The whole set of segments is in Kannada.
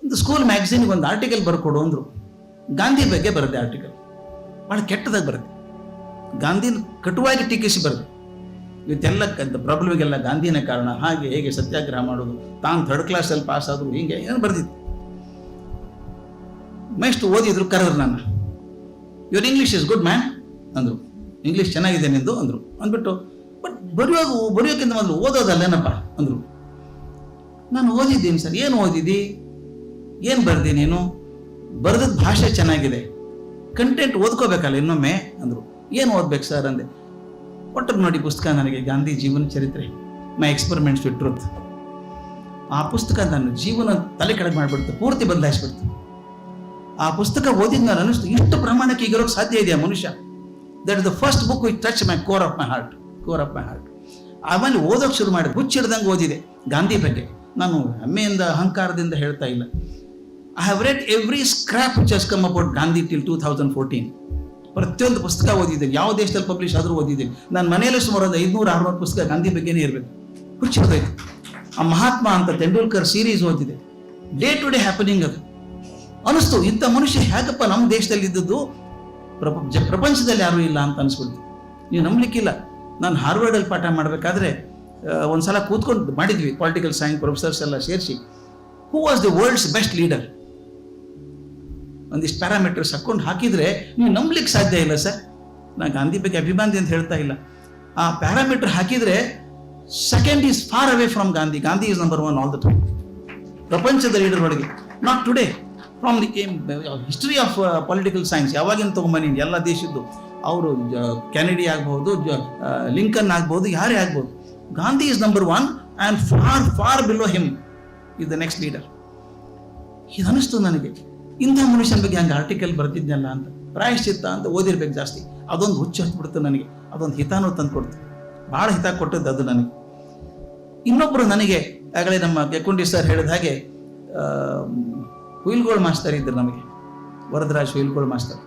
ಒಂದು ಸ್ಕೂಲ್ ಮ್ಯಾಗಝೀನ್ಗೆ ಒಂದು ಆರ್ಟಿಕಲ್ ಬರ್ಕೊಡು ಅಂದರು. ಗಾಂಧಿ ಬಗ್ಗೆ ಬರುತ್ತೆ ಆರ್ಟಿಕಲ್, ಭಾಳ ಕೆಟ್ಟದಾಗಿ ಬರುತ್ತೆ. ಗಾಂಧಿನ ಕಟುವಾಗಿ ಟೀಕಿಸಿ ಬರುತ್ತೆ. ಇವತ್ತೆಲ್ಲ ಪ್ರಾಬ್ಲಮ್ಗೆಲ್ಲ ಗಾಂಧಿನೇ ಕಾರಣ, ಹಾಗೆ ಹೇಗೆ ಸತ್ಯಾಗ್ರಹ ಮಾಡೋದು, ತಾನು ಥರ್ಡ್ ಕ್ಲಾಸಲ್ಲಿ ಪಾಸ್ ಆದರು, ಹೀಗೆ ಏನು ಬರ್ದಿತ್ತು. ನೆಕ್ಸ್ಟ್ ಓದಿದ್ರು, ಕರೆದ್ರು ನನ್ನ, your English is good man ಅಂದರು. ಇಂಗ್ಲೀಷ್ ಚೆನ್ನಾಗಿದೆ ನಿಂದು ಅಂದರು. ಅಂದ್ಬಿಟ್ಟು ಬಟ್ ಬರೆಯೋಕ್ಕಿಂತ ಮೊದಲು ಓದೋದಲ್ಲೇನಪ್ಪ ಅಂದರು. ನಾನು ಓದಿದ್ದೀನಿ ಸರ್. ಏನು ಓದಿದ್ದಿ, ಏನು ಬರ್ದಿ ನೀನು? ಬರೆದದ್ದು ಭಾಷೆ ಚೆನ್ನಾಗಿದೆ, ಕಂಟೆಂಟ್ ಓದ್ಕೋಬೇಕಲ್ಲ ಇನ್ನೊಮ್ಮೆ ಅಂದರು. ಏನು ಓದ್ಬೇಕು ಸರ್ ಅಂದೆ. ಒಟ್ಟರು ನೋಡಿ ಪುಸ್ತಕ ನನಗೆ, ಗಾಂಧಿ ಜೀವನ ಚರಿತ್ರೆ, ಮೈ ಎಕ್ಸ್ಪೆರಿಮೆಂಟ್ಸ್ ವಿತ್ ಟ್ರೂತ್. ಆ ಪುಸ್ತಕ ನನ್ನ ಜೀವನ ತಲೆ ಕೆಳಗೆ ಮಾಡಿಬಿಡ್ತು, ಪೂರ್ತಿ ಬದಲಾಯಿಸ್ಬಿಡ್ತು. ಆ ಪುಸ್ತಕ ಓದಿದ ನಾನು ಅನ್ನಿಸ್ತು, ಇಷ್ಟು ಪ್ರಮಾಣಕ್ಕೆ ಈಗಿರೋಕ್ಕೆ ಸಾಧ್ಯ ಇದೆಯಾ ಮನುಷ್ಯ? That is the first book which touch my core of my heart. ಆಮೇಲೆ ಓದೋಕೆ ಶುರು ಮಾಡಿದೆ, ಹುಚ್ಚಿಡ್ದಂಗೆ ಓದಿದೆ ಗಾಂಧಿ ಬಗ್ಗೆ. ನಾನು ಹೆಮ್ಮೆಯಿಂದ ಅಹಂಕಾರದಿಂದ ಹೇಳ್ತಾ ಇಲ್ಲ. I have read every scrap which has come about Gandhi till 2014. ಪ್ರತಿಯೊಂದು ಪುಸ್ತಕ ಓದಿದ್ದೀನಿ, ಯಾವ ದೇಶದಲ್ಲಿ ಪಬ್ಲಿಷ್ ಆದರೂ ಓದಿದ್ದೀನಿ. ನಾನು ಮನೆಯಲ್ಲೇ ಸುಮಾರು ಒಂದು 500-600 ಪುಸ್ತಕ ಗಾಂಧಿ ಬಗ್ಗೆನೇ ಇರಬೇಕು. ಹುಚ್ಚಿಡ್ದೈತೆ. ಆ ಮಹಾತ್ಮ ಅಂತ ತೆಂಡೂಲ್ಕರ್ ಸೀರೀಸ್ ಓದಿದೆ. ಡೇ ಟು ಡೇ ಹ್ಯಾಪನಿಂಗ್ ಅದು ಅನಿಸ್ತು, ಇಂಥ ಮನುಷ್ಯ ಹೇಗಪ್ಪ ನಮ್ಮ ದೇಶದಲ್ಲಿ ಇದ್ದದ್ದು, ಪ್ರಪಂಚದಲ್ಲಿ ಯಾರೂ ಇಲ್ಲ ಅಂತ ಅನಿಸ್ಬಿಡ್ತು. ನೀವು ನಂಬಲಿಕ್ಕಿಲ್ಲ, ನಾನು ಹಾರ್ವರ್ಡಲ್ಲಿ ಪಾಠ ಮಾಡಬೇಕಾದ್ರೆ ಒಂದ್ಸಲ ಕೂತ್ಕೊಂಡು ಮಾಡಿದ್ವಿ, ಪೊಲಿಟಿಕಲ್ ಸೈನ್ಸ್ ಪ್ರೊಫೆಸರ್ಸ್ ಎಲ್ಲ ಸೇರಿಸಿ, who was the world's best leader, ಒಂದಿಷ್ಟು ಪ್ಯಾರಾಮೀಟರ್ಸ್ ಹಾಕ್ಕೊಂಡು ಹಾಕಿದರೆ ನೀವು ನಂಬಲಿಕ್ಕೆ ಸಾಧ್ಯ ಇಲ್ಲ ಸರ್. ನಾನು ಗಾಂಧಿ ಬಗ್ಗೆ ಅಭಿಮಾನಿ ಅಂತ ಹೇಳ್ತಾ ಇಲ್ಲ. ಆ ಪ್ಯಾರಾಮೀಟರ್ ಹಾಕಿದರೆ second is for away from Gandhi. Gandhi is number 1 all the time, ಪ್ರಪಂಚದ ಲೀಡರ್ ಒಳಗೆ. Not today, from the history of political science ಯಾವಾಗಿನ ತೊಗೊಂಬನಿ ಎಲ್ಲ ದೇಶದ್ದು. ಅವರು ಕೆನೆಡಿ ಆಗ್ಬೋದು, ಲಿಂಕನ್ ಆಗ್ಬೋದು, ಯಾರೇ ಆಗ್ಬೋದು, Gandhi is number 1 and for for below him is the next leader. ಇದು ಅನ್ನಿಸ್ತು ನನಗೆ, ಇಂಥ ಮನುಷ್ಯನ ಬಗ್ಗೆ ಹಂಗೆ ಆರ್ಟಿಕಲ್ ಬರ್ತಿದ್ನಲ್ಲ ಅಂತ. ಪ್ರಾಯಶ್ಚಿತ್ತ ಅಂತ ಓದಿರ್ಬೇಕು ಜಾಸ್ತಿ, ಅದೊಂದು ಹುಚ್ಚು ಹಚ್ಬಿಡ್ತು ನನಗೆ. ಅದೊಂದು ಹಿತಾನೂ ತಂದು ಕೊಡ್ತು, ಭಾಳ ಹಿತ ಕೊಟ್ಟದ್ದು ಅದು ನನಗೆ. ಇನ್ನೊಬ್ಬರು ನನಗೆ ಆಗಲೇ ನಮ್ಮ ಗೆಕ್ಕುಂಡಿ ಸರ್ ಹೇಳಿದ ಹಾಗೆ ಹುಯಿಲ್ಗೋಳ್ ಮಾಸ್ತರ್ ಇದ್ದರು ನಮಗೆ, ವರದರಾಜ್ ಹುಯಿಲ್ಗೋಳ್ ಮಾಸ್ತರ್.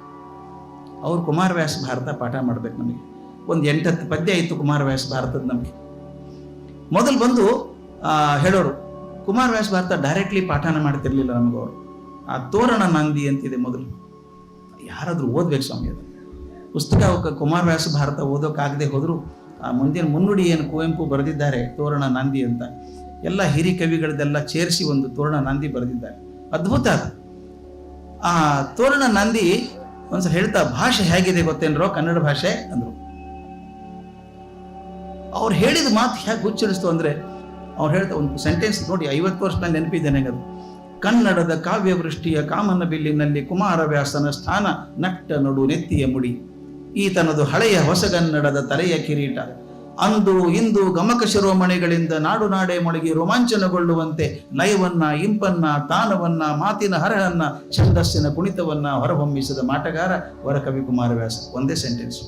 ಅವರು ಕುಮಾರವ್ಯಾಸ ಭಾರತ ಪಾಠ ಮಾಡಬೇಕು ನಮಗೆ. ಒಂದು 8-10 ಪದ್ಯ ಇತ್ತು ಕುಮಾರವ್ಯಾಸ ಭಾರತದ ನಮಗೆ. ಮೊದಲು ಬಂದು ಹೇಳೋರು, ಕುಮಾರವ್ಯಾಸ ಭಾರತ ಡೈರೆಕ್ಟ್ಲಿ ಪಾಠನ ಮಾಡ್ತಿರ್ಲಿಲ್ಲ ನಮಗೆ. ಅವರು ಆ ತೋರಣ ನಂದಿ ಅಂತಿದೆ ಮೊದಲು, ಯಾರಾದರೂ ಓದ್ಬೇಕು ಸ್ವಾಮಿ ಅದು ಪುಸ್ತಕ. ಕುಮಾರವ್ಯಾಸ ಭಾರತ ಓದೋಕ್ಕಾಗದೆ ಹೋದರೂ ಆ ಮುಂದಿನ ಮುನ್ನುಡಿ ಏನು ಕುವೆಂಪು ಬರೆದಿದ್ದಾರೆ ತೋರಣ ನಂದಿ ಅಂತ, ಎಲ್ಲ ಹಿರಿ ಕವಿಗಳದೆಲ್ಲ ಸೇರಿಸಿ ಒಂದು ತೋರಣ ನಂದಿ ಬರೆದಿದ್ದಾರೆ. ಅದ್ಭುತ ಅದು. ಆ ತೋರಣ ನಂದಿ ಒಂದ್ಸಲ ಹೇಳ್ತಾ, ಭಾಷೆ ಹೇಗಿದೆ ಗೊತ್ತೇನ್ರೋ ಕನ್ನಡ ಭಾಷೆ ಅಂದರು. ಅವ್ರು ಹೇಳಿದ ಮಾತು ಹೇಗೆ ಹುಚ್ಚರಿಸ್ತು ಅಂದರೆ, ಅವ್ರು ಹೇಳ್ತಾ ಒಂದು ಸೆಂಟೆನ್ಸ್ ನೋಡಿ, 50 ವರ್ಷದಲ್ಲಿ ನೆನಪಿದ್ದೇನೆ ಅದು. ಕನ್ನಡದ ಕಾವ್ಯವೃಷ್ಟಿಯ ಕಾಮನ ಬಿಲ್ಲಿನಲ್ಲಿ ಕುಮಾರವ್ಯಾಸನ ಸ್ಥಾನ ನಟ್ಟ ನಡು ನೆತ್ತಿಯ ಮುಡಿ, ಈತನದು ಹಳೆಯ ಹೊಸಗನ್ನಡದ ತಲೆಯ ಕಿರೀಟ. ಅಂದು ಇಂದು ಗಮಕ ಶಿರೋಮಣಿಗಳಿಂದ ನಾಡು ನಾಡೆ ಮೊಳಗಿ ರೋಮಾಂಚನಗೊಳ್ಳುವಂತೆ ಲಯವನ್ನ, ಇಂಪನ್ನ, ತಾನವನ್ನ, ಮಾತಿನ ಹರಹನ್ನ, ಛಂದಸ್ಸಿನ ಕುಣಿತವನ್ನ ಹೊರಹೊಮ್ಮಿಸಿದ ಮಾಟಗಾರ ವರಕವಿ ಕುಮಾರವ್ಯಾಸ. ಒಂದೇ ಸೆಂಟೆನ್ಸ್.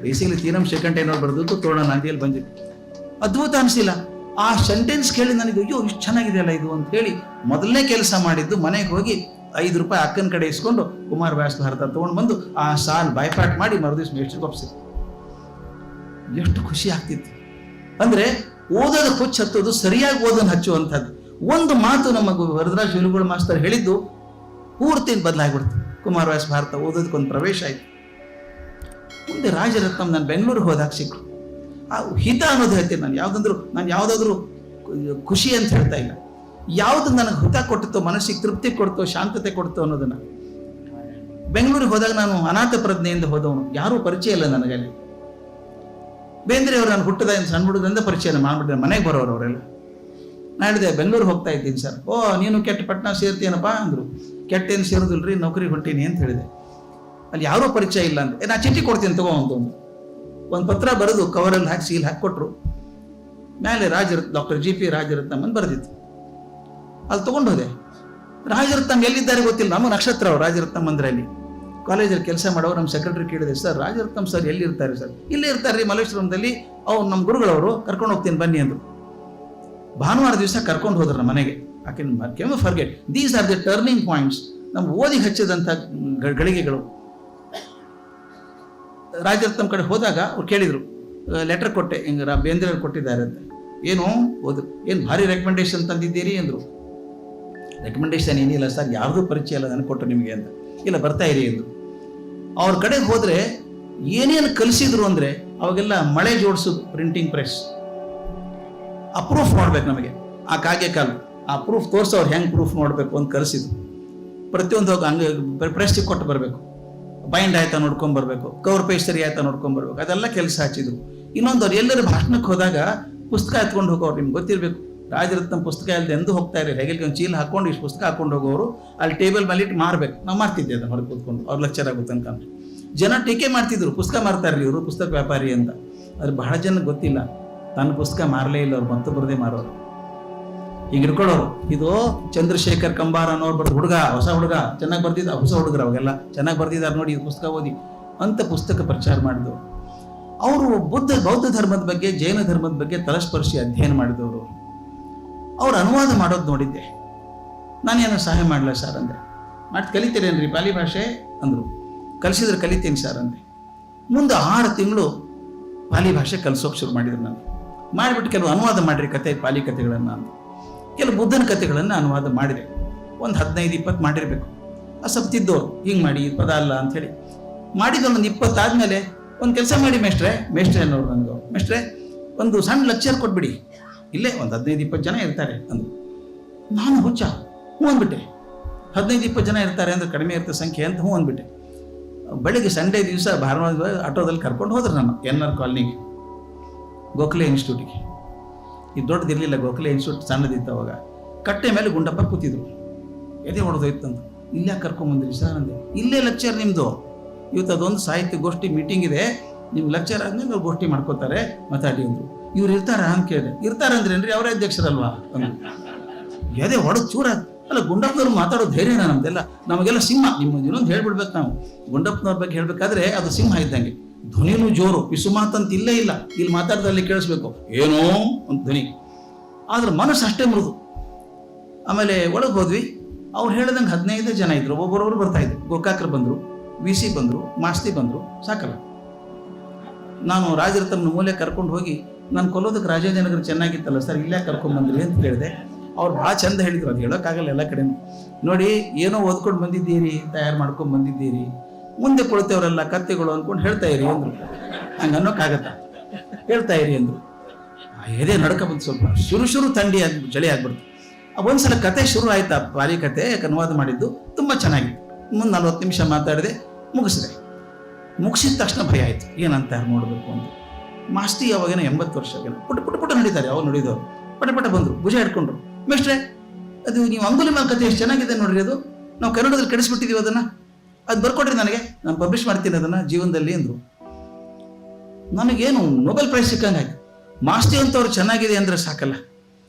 ಬೇಸಿಕಲಿ ತೀರಂ ಶ್ರೀಕಂಠಯ್ಯನವ್ರು ಬರೆದದ್ದು ತೋರಣ ನಂದಿಯಲ್ಲಿ ಬಂದಿತ್ತು. ಅದ್ಭುತ ಅನಿಸಿಲ್ಲ ಆ ಸೆಂಟೆನ್ಸ್ ಕೇಳಿ ನನಗೆ, ಅಯ್ಯೋ ಇಷ್ಟು ಚೆನ್ನಾಗಿದೆಯಲ್ಲ ಇದು ಅಂತ ಹೇಳಿ ಮೊದಲನೇ ಕೆಲಸ ಮಾಡಿದ್ದು, ಮನೆಗೆ ಹೋಗಿ 5 ರೂಪಾಯಿ ಅಕ್ಕನ ಕಡೆ ಇಸ್ಕೊಂಡು ಕುಮಾರವ್ಯಾಸ ಭಾರತ ತೊಗೊಂಡು ಬಂದು ಆ ಸಾಲ್ ಬೈಪಾಟ್ ಮಾಡಿ ಮರುದಿವ್ಸ ಮೇಷ್ಟ್ರಿಗೆ ಒಪ್ಪಿಸಿದ್ರು. ಎಷ್ಟು ಖುಷಿ ಆಗ್ತಿತ್ತು ಅಂದರೆ, ಓದೋದ ಹುಚ್ಚು ಹತ್ತೋದು ಸರಿಯಾಗಿ ಓದೋದು ಹಚ್ಚುವಂಥದ್ದು. ಒಂದು ಮಾತು ನಮ್ಮ ವರದರಾಜ್ ಹುಯಿಲ್ಗೋಳ್ ಮಾಸ್ತರ್ ಹೇಳಿದ್ದು ಪೂರ್ತಿ ಬದಲಾಗ್ಬಿಡ್ತು. ಕುಮಾರವ್ಯಾಸ ಭಾರತ ಓದೋದಕ್ಕೊಂದು ಪ್ರವೇಶ ಆಯಿತು. ಮುಂದೆ ರಾಜರತ್ನಂ ನಾನು ಬೆಂಗಳೂರಿಗೆ ಹೋದಾಗ ಸಿಕ್ಕರು. ಆ ಹಿತ ಅನ್ನೋದು ಹೇಳ್ತೀನಿ ನಾನು. ನಾನು ಯಾವುದಾದ್ರೂ ಖುಷಿ ಅಂತ ಹೇಳ್ತಾ ಇಲ್ಲ, ಯಾವುದು ನನಗೆ ಹಿತ ಕೊಡ್ತೋ, ಮನಸ್ಸಿಗೆ ತೃಪ್ತಿ ಕೊಡ್ತೋ, ಶಾಂತತೆ ಕೊಡ್ತೋ ಅನ್ನೋದನ್ನ. ಬೆಂಗಳೂರಿಗೆ ಹೋದಾಗ ನಾನು ಅನಾಥ ಪ್ರಜ್ಞೆಯಿಂದ ಹೋದವನು, ಯಾರೂ ಪರಿಚಯ ಇಲ್ಲ ನನಗಲ್ಲಿ. ಬೇಂದ್ರೆ ಅವರು ನಾನು ಹುಟ್ಟದ ಸಣ್ಣ ಹುಡುಗರಿಂದ ಪರಿಚಯ ಮಾಡ್ಬಿಟ್ಟಿದ್ದೆ, ಮನೆಗೆ ಬರೋರು ಅವರೆಲ್ಲ. ನಾನು ಹೇಳಿದೆ ಬೆಂಗಳೂರಿಗೆ ಹೋಗ್ತಾ ಇದ್ದೀನಿ ಸರ್. ಓ ನೀನು ಕೆಟ್ಟ ಪಟ್ಟಣ ಸೇರ್ತೀನಪ್ಪ ಅಂದರು. ಕೆಟ್ಟೇನು ಸೇರೋದಿಲ್ರಿ, ನೌಕರಿಗೆ ಹೊಂಟೀನಿ ಅಂತ ಹೇಳಿದೆ. ಅಲ್ಲಿ ಯಾರೂ ಪರಿಚಯ ಇಲ್ಲ ಅಂದ್ರೆ, ನಾ ಚೀಟಿ ಕೊಡ್ತೀನಿ ತಗೋ ಅಂತ ಒಂದು ಪತ್ರ ಬರೆದು ಕವರಲ್ಲಿ ಹಾಕಿ ಸೀಲ್ ಹಾಕಿಕೊಟ್ರು. ಮೇಲೆ ಡಾಕ್ಟರ್ GP ರಾಜರತ್ನಂ ಅಂತ ಬರೆದಿತ್ತು. ಅಲ್ಲಿ ತೊಗೊಂಡು ಹೋದೆ. ರಾಜರತ್ನಂ ಎಲ್ಲಿದ್ದಾರೆ ಗೊತ್ತಿಲ್ಲ, ನಮ್ಮ ನಕ್ಷತ್ರ ಅವರು ರಾಜರತ್ನಂ ಅಂದ್ರೆ. ಅಲ್ಲಿ ಕಾಲೇಜಲ್ಲಿ ಕೆಲಸ ಮಾಡೋರು ನಮ್ಮ ಸೆಕ್ರೆಟರಿ ಕೇಳಿದೆ, ಸರ್ ರಾಜರತ್ನಂ ಸರ್ ಎಲ್ಲಿ ಇರ್ತಾರೆ ಸರ್? ಇಲ್ಲೇ ಇರ್ತಾರೆ ರೀ ಮಲ್ಲೇಶ್ವರಂದಲ್ಲಿ, ಅವ್ರು ನಮ್ಮ ಗುರುಗಳವರು, ಕರ್ಕೊಂಡು ಹೋಗ್ತೀನಿ ಬನ್ನಿ ಅಂದರು. ಭಾನುವಾರ ದಿವಸ ಕರ್ಕೊಂಡು ಹೋದ್ರು ನಮ್ಮ ಮನೆಗೆ. ಕೆಮ್ಮು forget these are the turning points, ನಮ್ಮ ಓದಿಗೆ ಹಚ್ಚಿದಂಥ ಗಳಿಗೆಗಳು. ರಾಜರತ್ನಂ ಕಡೆ ಹೋದಾಗ ಅವ್ರು ಕೇಳಿದರು, ಲೆಟರ್ ಕೊಟ್ಟೆ, ಹಿಂಗೆ ಬೇಂದ್ರೆ ಕೊಟ್ಟಿದ್ದಾರೆ ಅಂತ. ಏನು ಓದು, ಏನು ಭಾರಿ ರೆಕಮೆಂಡೇಶನ್ ತಂದಿದ್ದೀರಿ ಅಂದರು. ರೆಕಮೆಂಡೇಶನ್ ಏನಿಲ್ಲ ಸರ್, ಯಾರ್ದು ಪರಿಚಯ ಇಲ್ಲ ನನಗೆ ಕೊಟ್ಟು ನಿಮಗೆ ಅಂತ. ಇಲ್ಲ ಬರ್ತಾ ಇರಿ ಎಂದು ಅವ್ರ ಕಡೆಗೆ ಹೋದರೆ ಏನೇನು ಕಲಿಸಿದ್ರು ಅಂದರೆ ಅವಾಗೆಲ್ಲ ಮಳೆ ಜೋಡಿಸೋದು, ಪ್ರಿಂಟಿಂಗ್ ಪ್ರೆಸ್, ಅಪ್ರೂಫ್ ಮಾಡ್ಬೇಕು ನಮಗೆ ಆ ಕಾಗೆ ಕಾಲು, ಆ ಪ್ರೂಫ್ ತೋರಿಸೋರು ಹೆಂಗೆ ಪ್ರೂಫ್ ಮಾಡಬೇಕು ಅಂತ ಕಲಿಸಿದ್ರು. ಪ್ರತಿಯೊಂದು ಹೋಗಿ ಹಂಗೆ ಪ್ರೆಸ್ಟಿಗೆ ಕೊಟ್ಟು ಬರಬೇಕು, ಬೈಂಡ್ ಆಯ್ತಾ ನೋಡ್ಕೊಂಡ್ ಬರಬೇಕು, ಕವರ್ ಪೇಜ್ ಸರಿ ಆಯ್ತಾ ನೋಡ್ಕೊಂಡ್ ಬರ್ಬೇಕು, ಅದೆಲ್ಲ ಕೆಲಸ ಹಚ್ಚಿದ್ರು. ಇನ್ನೊಂದವ್ರು ಎಲ್ಲರೂ ಭಾಷಣಕ್ಕೆ ಹೋದಾಗ ಪುಸ್ತಕ ಎತ್ಕೊಂಡು ಹೋಗೋರು, ನಿಮ್ಗೆ ಗೊತ್ತಿರಬೇಕು, ರಾಜರತ್ನ ಪುಸ್ತಕ ಇಲ್ಲದೆ ಎಂದು ಹೋಗ್ತಾ ಇರಲಿಲ್ಲ. ಹೇಗೆ ಒಂದು ಚೀಲ ಹಾಕೊಂಡು ಇಷ್ಟು ಪುಸ್ತಕ ಹಾಕೊಂಡು ಹೋಗೋರು, ಅಲ್ಲಿ ಟೇಬಲ್ ಮೇಲೆ ಇಟ್ಟು ಮಾರಬೇಕು. ನಾವು ಮಾರ್ತಿದ್ದೆ ಅದನ್ನು ಹೊರಗೆ ಕೂತ್ಕೊಂಡು, ಅವ್ರು ಲೆಕ್ಚರ್ ಆಗುತ್ತೆ ಅನ್ಕೊಂಡು. ಜನ ಟೀಕೆ ಮಾಡ್ತಿದ್ರು, ಪುಸ್ತಕ ಮಾರ್ತಾರ್ರಿ ಇವರು ಪುಸ್ತಕ ವ್ಯಾಪಾರಿ ಅಂತ. ಅದ್ರ ಬಹಳ ಜನ ಗೊತ್ತಿಲ್ಲ, ತನ್ನ ಪುಸ್ತಕ ಮಾರಲೇ ಇಲ್ಲ ಅವ್ರು, ಮತ್ತೊಬ್ಬರದೇ ಮಾರೋರು. ಈಗ ಹಿಡ್ಕೊಳ್ಳೋರು, ಇದು ಚಂದ್ರಶೇಖರ್ ಕಂಬಾರ ಅನ್ನೋರು ಬರ್ದು ಹುಡುಗ, ಹೊಸ ಹುಡುಗ ಚೆನ್ನಾಗಿ ಬರ್ದಿದ್ದ, ಹೊಸ ಹುಡುಗರು ಅವಾಗೆಲ್ಲ ಚೆನ್ನಾಗಿ ಬರ್ದಿದ್ದಾರೆ ನೋಡಿ, ಇದು ಪುಸ್ತಕ ಓದಿ ಅಂತ ಪುಸ್ತಕ ಪ್ರಚಾರ ಮಾಡಿದವರು. ಅವರು ಬೌದ್ಧ ಧರ್ಮದ ಬಗ್ಗೆ, ಜೈನ ಧರ್ಮದ ಬಗ್ಗೆ ತಲಸ್ಪರ್ಶಿ ಅಧ್ಯಯನ ಮಾಡಿದವರು. ಅವ್ರು ಅನುವಾದ ಮಾಡೋದು ನೋಡಿದ್ದೆ. ನಾನೇನು ಸಹಾಯ ಮಾಡಲ್ಲ ಸರ್ ಅಂದೆ. ಮಾಡಿ ಕಲಿತೀರೇನ್ರಿ ಪಾಲಿ ಭಾಷೆ ಅಂದರು. ಕಲಿಸಿದ್ರೆ ಕಲಿತೀನಿ ಸರ್ ಅಂದೆ. ಮುಂದೆ 6 ತಿಂಗಳು ಪಾಲಿ ಭಾಷೆ ಕಲಿಸೋಕೆ ಶುರು ಮಾಡಿದ್ರು. ನಾನು ಮಾಡಿಬಿಟ್ಟು ಕೆಲವು ಅನುವಾದ ಮಾಡಿರಿ ಕತೆ, ಪಾಲಿ ಕಥೆಗಳನ್ನು ಅಂತ. ಕೆಲವು ಬುದ್ಧನ ಕಥೆಗಳನ್ನು ಅನುವಾದ ಮಾಡಿದೆ. ಒಂದು 15-20 ಮಾಡಿರಬೇಕು. ಸ್ವಲ್ಪ ತಿದ್ದೋರು, ಹಿಂಗೆ ಮಾಡಿ ಈ ಪದ ಅಲ್ಲ ಅಂಥೇಳಿ ಮಾಡಿದೊಂದು 20 ಆದಮೇಲೆ ಒಂದು ಕೆಲಸ ಮಾಡಿ ಮೇಷ್ಟ್ರೆ ಅನ್ನೋರು ನನಗೆ, ಮೇಷ್ಟ್ರೆ ಒಂದು ಸಣ್ಣ ಲೆಕ್ಚರ್ ಕೊಟ್ಬಿಡಿ, ಇಲ್ಲೇ ಒಂದು 15-20 ಜನ ಇರ್ತಾರೆ ಅಂದರು. ನಾನು ಹುಚ್ಚ ಹ್ಞೂ ಅಂದ್ಬಿಟ್ಟೆ. 15-20 ಜನ ಇರ್ತಾರೆ ಅಂದರೆ ಕಡಿಮೆ ಇರ್ತದೆ ಸಂಖ್ಯೆ ಅಂತ ಹ್ಞೂ ಅಂದ್ಬಿಟ್ಟೆ. ಬೆಳಗ್ಗೆ ಸಂಡೇ ದಿವಸ ಭಾನುವಾರ ಆಟೋದಲ್ಲಿ ಕರ್ಕೊಂಡು ಹೋದ್ರು ನಾನು NR ಕಾಲನಿಗೆ, ಗೋಖಲೆ ಇನ್ಸ್ಟಿಟ್ಯೂಟಿಗೆ. ಇದು ದೊಡ್ಡದಿರಲಿಲ್ಲ, ಗೋಖಲೆ ಇನ್ಸ್ಟಿಟ್ಯೂಟ್ ಸಣ್ಣದಿತ್ತು ಅವಾಗ. ಕಟ್ಟೆ ಮೇಲೆ ಗುಂಡಪ್ಪ ಕೂತಿದ್ರು, ಎದೆ ಹೊಡೆದೋಯ್ತಂತ. ಇಲ್ಲೇ ಕರ್ಕೊಂಬಂದ್ರಿ ಸರ್ ಅಂದೆ. ಇಲ್ಲೇ ಲೆಕ್ಚರ್ ನಿಮ್ಮದು, ಇವತ್ತು ಅದೊಂದು ಸಾಹಿತ್ಯ ಗೋಷ್ಠಿ ಮೀಟಿಂಗ್ ಇದೆ, ನಿಮ್ಮ ಲೆಕ್ಚರ್ ಆದ್ಮೇಲೆ ಅವ್ರು ಗೋಷ್ಠಿ ಮಾಡ್ಕೋತಾರೆ ಮಾತಾಡಿ ಅಂದರು. ಇವ್ರು ಇರ್ತಾರಾ ಅಂತ ಕೇಳಿದೆ. ಇರ್ತಾರೆ ಅಂದ್ರೇನ್ರಿ, ಅವರೇ ಅಧ್ಯಕ್ಷರಲ್ವಾ ಅಂದ್ರು. ಎದೆ ಹೊಡೆದು ಚೂರ. ಅಲ್ಲ, ಗುಂಡಪ್ಪನವ್ರು ಮಾತಾಡೋ ಧೈರ್ಯನ ನಮ್ದೆಲ್ಲ, ನಮಗೆಲ್ಲ ಸಿಂಹ. ನಿಮ್ಮದು ಇನ್ನೊಂದು ಹೇಳ್ಬಿಡ್ಬೇಕು, ನಾವು ಗುಂಡಪ್ಪನವ್ರ ಬಗ್ಗೆ ಹೇಳ್ಬೇಕಾದ್ರೆ ಅದು ಸಿಂಹ ಇದ್ದಂಗೆ, ಧ್ವನಿನೂ ಜೋರು, ಪಿಸು ಮಾತಂತ ಇಲ್ಲೇ ಇಲ್ಲ. ಇಲ್ಲಿ ಮಾತಾಡ್ದಲ್ಲಿ ಕೇಳಿಸ್ಬೇಕು ಏನೋ ಒಂದು ಧ್ವನಿ, ಆದ್ರೆ ಮನಸ್ಸು ಅಷ್ಟೇ ಮೃದು. ಆಮೇಲೆ ಒಳಗೆ ಹೋದ್ವಿ. ಅವ್ರು ಹೇಳ್ದಂಗೆ 15 ಜನ ಇದ್ರು, ಒಬ್ಬರೊಬ್ರು ಬರ್ತಾ ಇದ್ರು. ಗೋಕಾಕರು ಬಂದರು, VC ಬಂದರು, ಮಾಸ್ತಿ ಬಂದರು, ಸಾಕಲ್ಲ. ನಾನು ರಾಜರತ್ನ ಮೂಲೆ ಕರ್ಕೊಂಡು ಹೋಗಿ, ನಾನು ಕೊಲ್ಲೋದಕ್ಕೆ ರಾಜಾಜಿನಗರ ಚೆನ್ನಾಗಿತ್ತಲ್ಲ ಸರ್, ಇಲ್ಲೇ ಕರ್ಕೊಂಡ್ಬಂದ್ರಿ ಅಂತ ಹೇಳಿದೆ. ಅವ್ರು ಭಾಳ ಚಂದ ಹೇಳಿದ್ರು, ಅದು ಹೇಳೋಕ್ಕಾಗಲ್ಲ ಎಲ್ಲ ಕಡೆ. ನೋಡಿ, ಏನೋ ಓದ್ಕೊಂಡು ಬಂದಿದ್ದೀರಿ, ತಯಾರು ಮಾಡ್ಕೊಂಡು ಬಂದಿದ್ದೀರಿ, ಮುಂದೆ ಕೊಡ್ತೇವ್ರಲ್ಲ ಕತ್ತೆಗಳು ಅಂದ್ಕೊಂಡು ಹೇಳ್ತಾ ಇರಿ ಅಂದರು. ಹಂಗೆ ಅನ್ನೋಕ್ಕಾಗತ್ತ, ಹೇಳ್ತಾ ಇರಿ ಅಂದರು. ಎದೆ ನಡ್ಕ ಬಂತು ಸ್ವಲ್ಪ, ಶುರು ಥಂಡಿ ಚಳಿ ಆಗ್ಬಿಡ್ತು. ಒಂದ್ಸಲ ಕತೆ ಶುರು ಆಯ್ತಾ, ಪಾಲಿ ಕತೆ ಅನುವಾದ ಮಾಡಿದ್ದು ತುಂಬ ಚೆನ್ನಾಗಿತ್ತು. ಮುಂದೆ 40 ನಿಮಿಷ ಮಾತಾಡಿದೆ, ಮುಗಿಸಿದೆ. ಮುಗಿಸಿದ ತಕ್ಷಣ ಭಯ ಆಯಿತು, ಏನಂತ ನೋಡಬೇಕು ಅಂತ. ಮಾಸ್ತಿ ಅವಾಗೇನೋ 80 ವರ್ಷ, ಪುಟ್ಟ ನಡೀತಾರೆ, ಅವ್ರು ನೋಡಿದವರು ಪಟ ಬಂದರು, ಭುಜ ಹಿಡ್ಕೊಂಡ್ರು. ಮೇಷ್ಟ್ರೆ, ಅದು ನೀವು ಅಂಗುಲಿಮಾಲ್ ಕತೆ ಎಷ್ಟು ಚೆನ್ನಾಗಿದೆ ನೋಡ್ರಿ, ಅದು ನಾವು ಕನ್ನಡದಲ್ಲಿ ಕೆಡಿಸ್ಬಿಟ್ಟಿದ್ದೀವಿ, ಅದನ್ನು ಅದು ಬರ್ಕೊಡ್ರಿ ನನಗೆ, ನಾನು ಪಬ್ಲಿಷ್ ಮಾಡ್ತೀನಿ ಅದನ್ನು ಜೀವನದಲ್ಲಿ ಅಂದರು. ನನಗೇನು ನೊಬೆಲ್ ಪ್ರೈಸ್ ಸಿಕ್ಕಂಗಾಯ್ತು. ಮಾಸ್ತಿ ಅಂತವ್ರು ಚೆನ್ನಾಗಿದೆ ಅಂದರೆ ಸಾಕಲ್ಲ.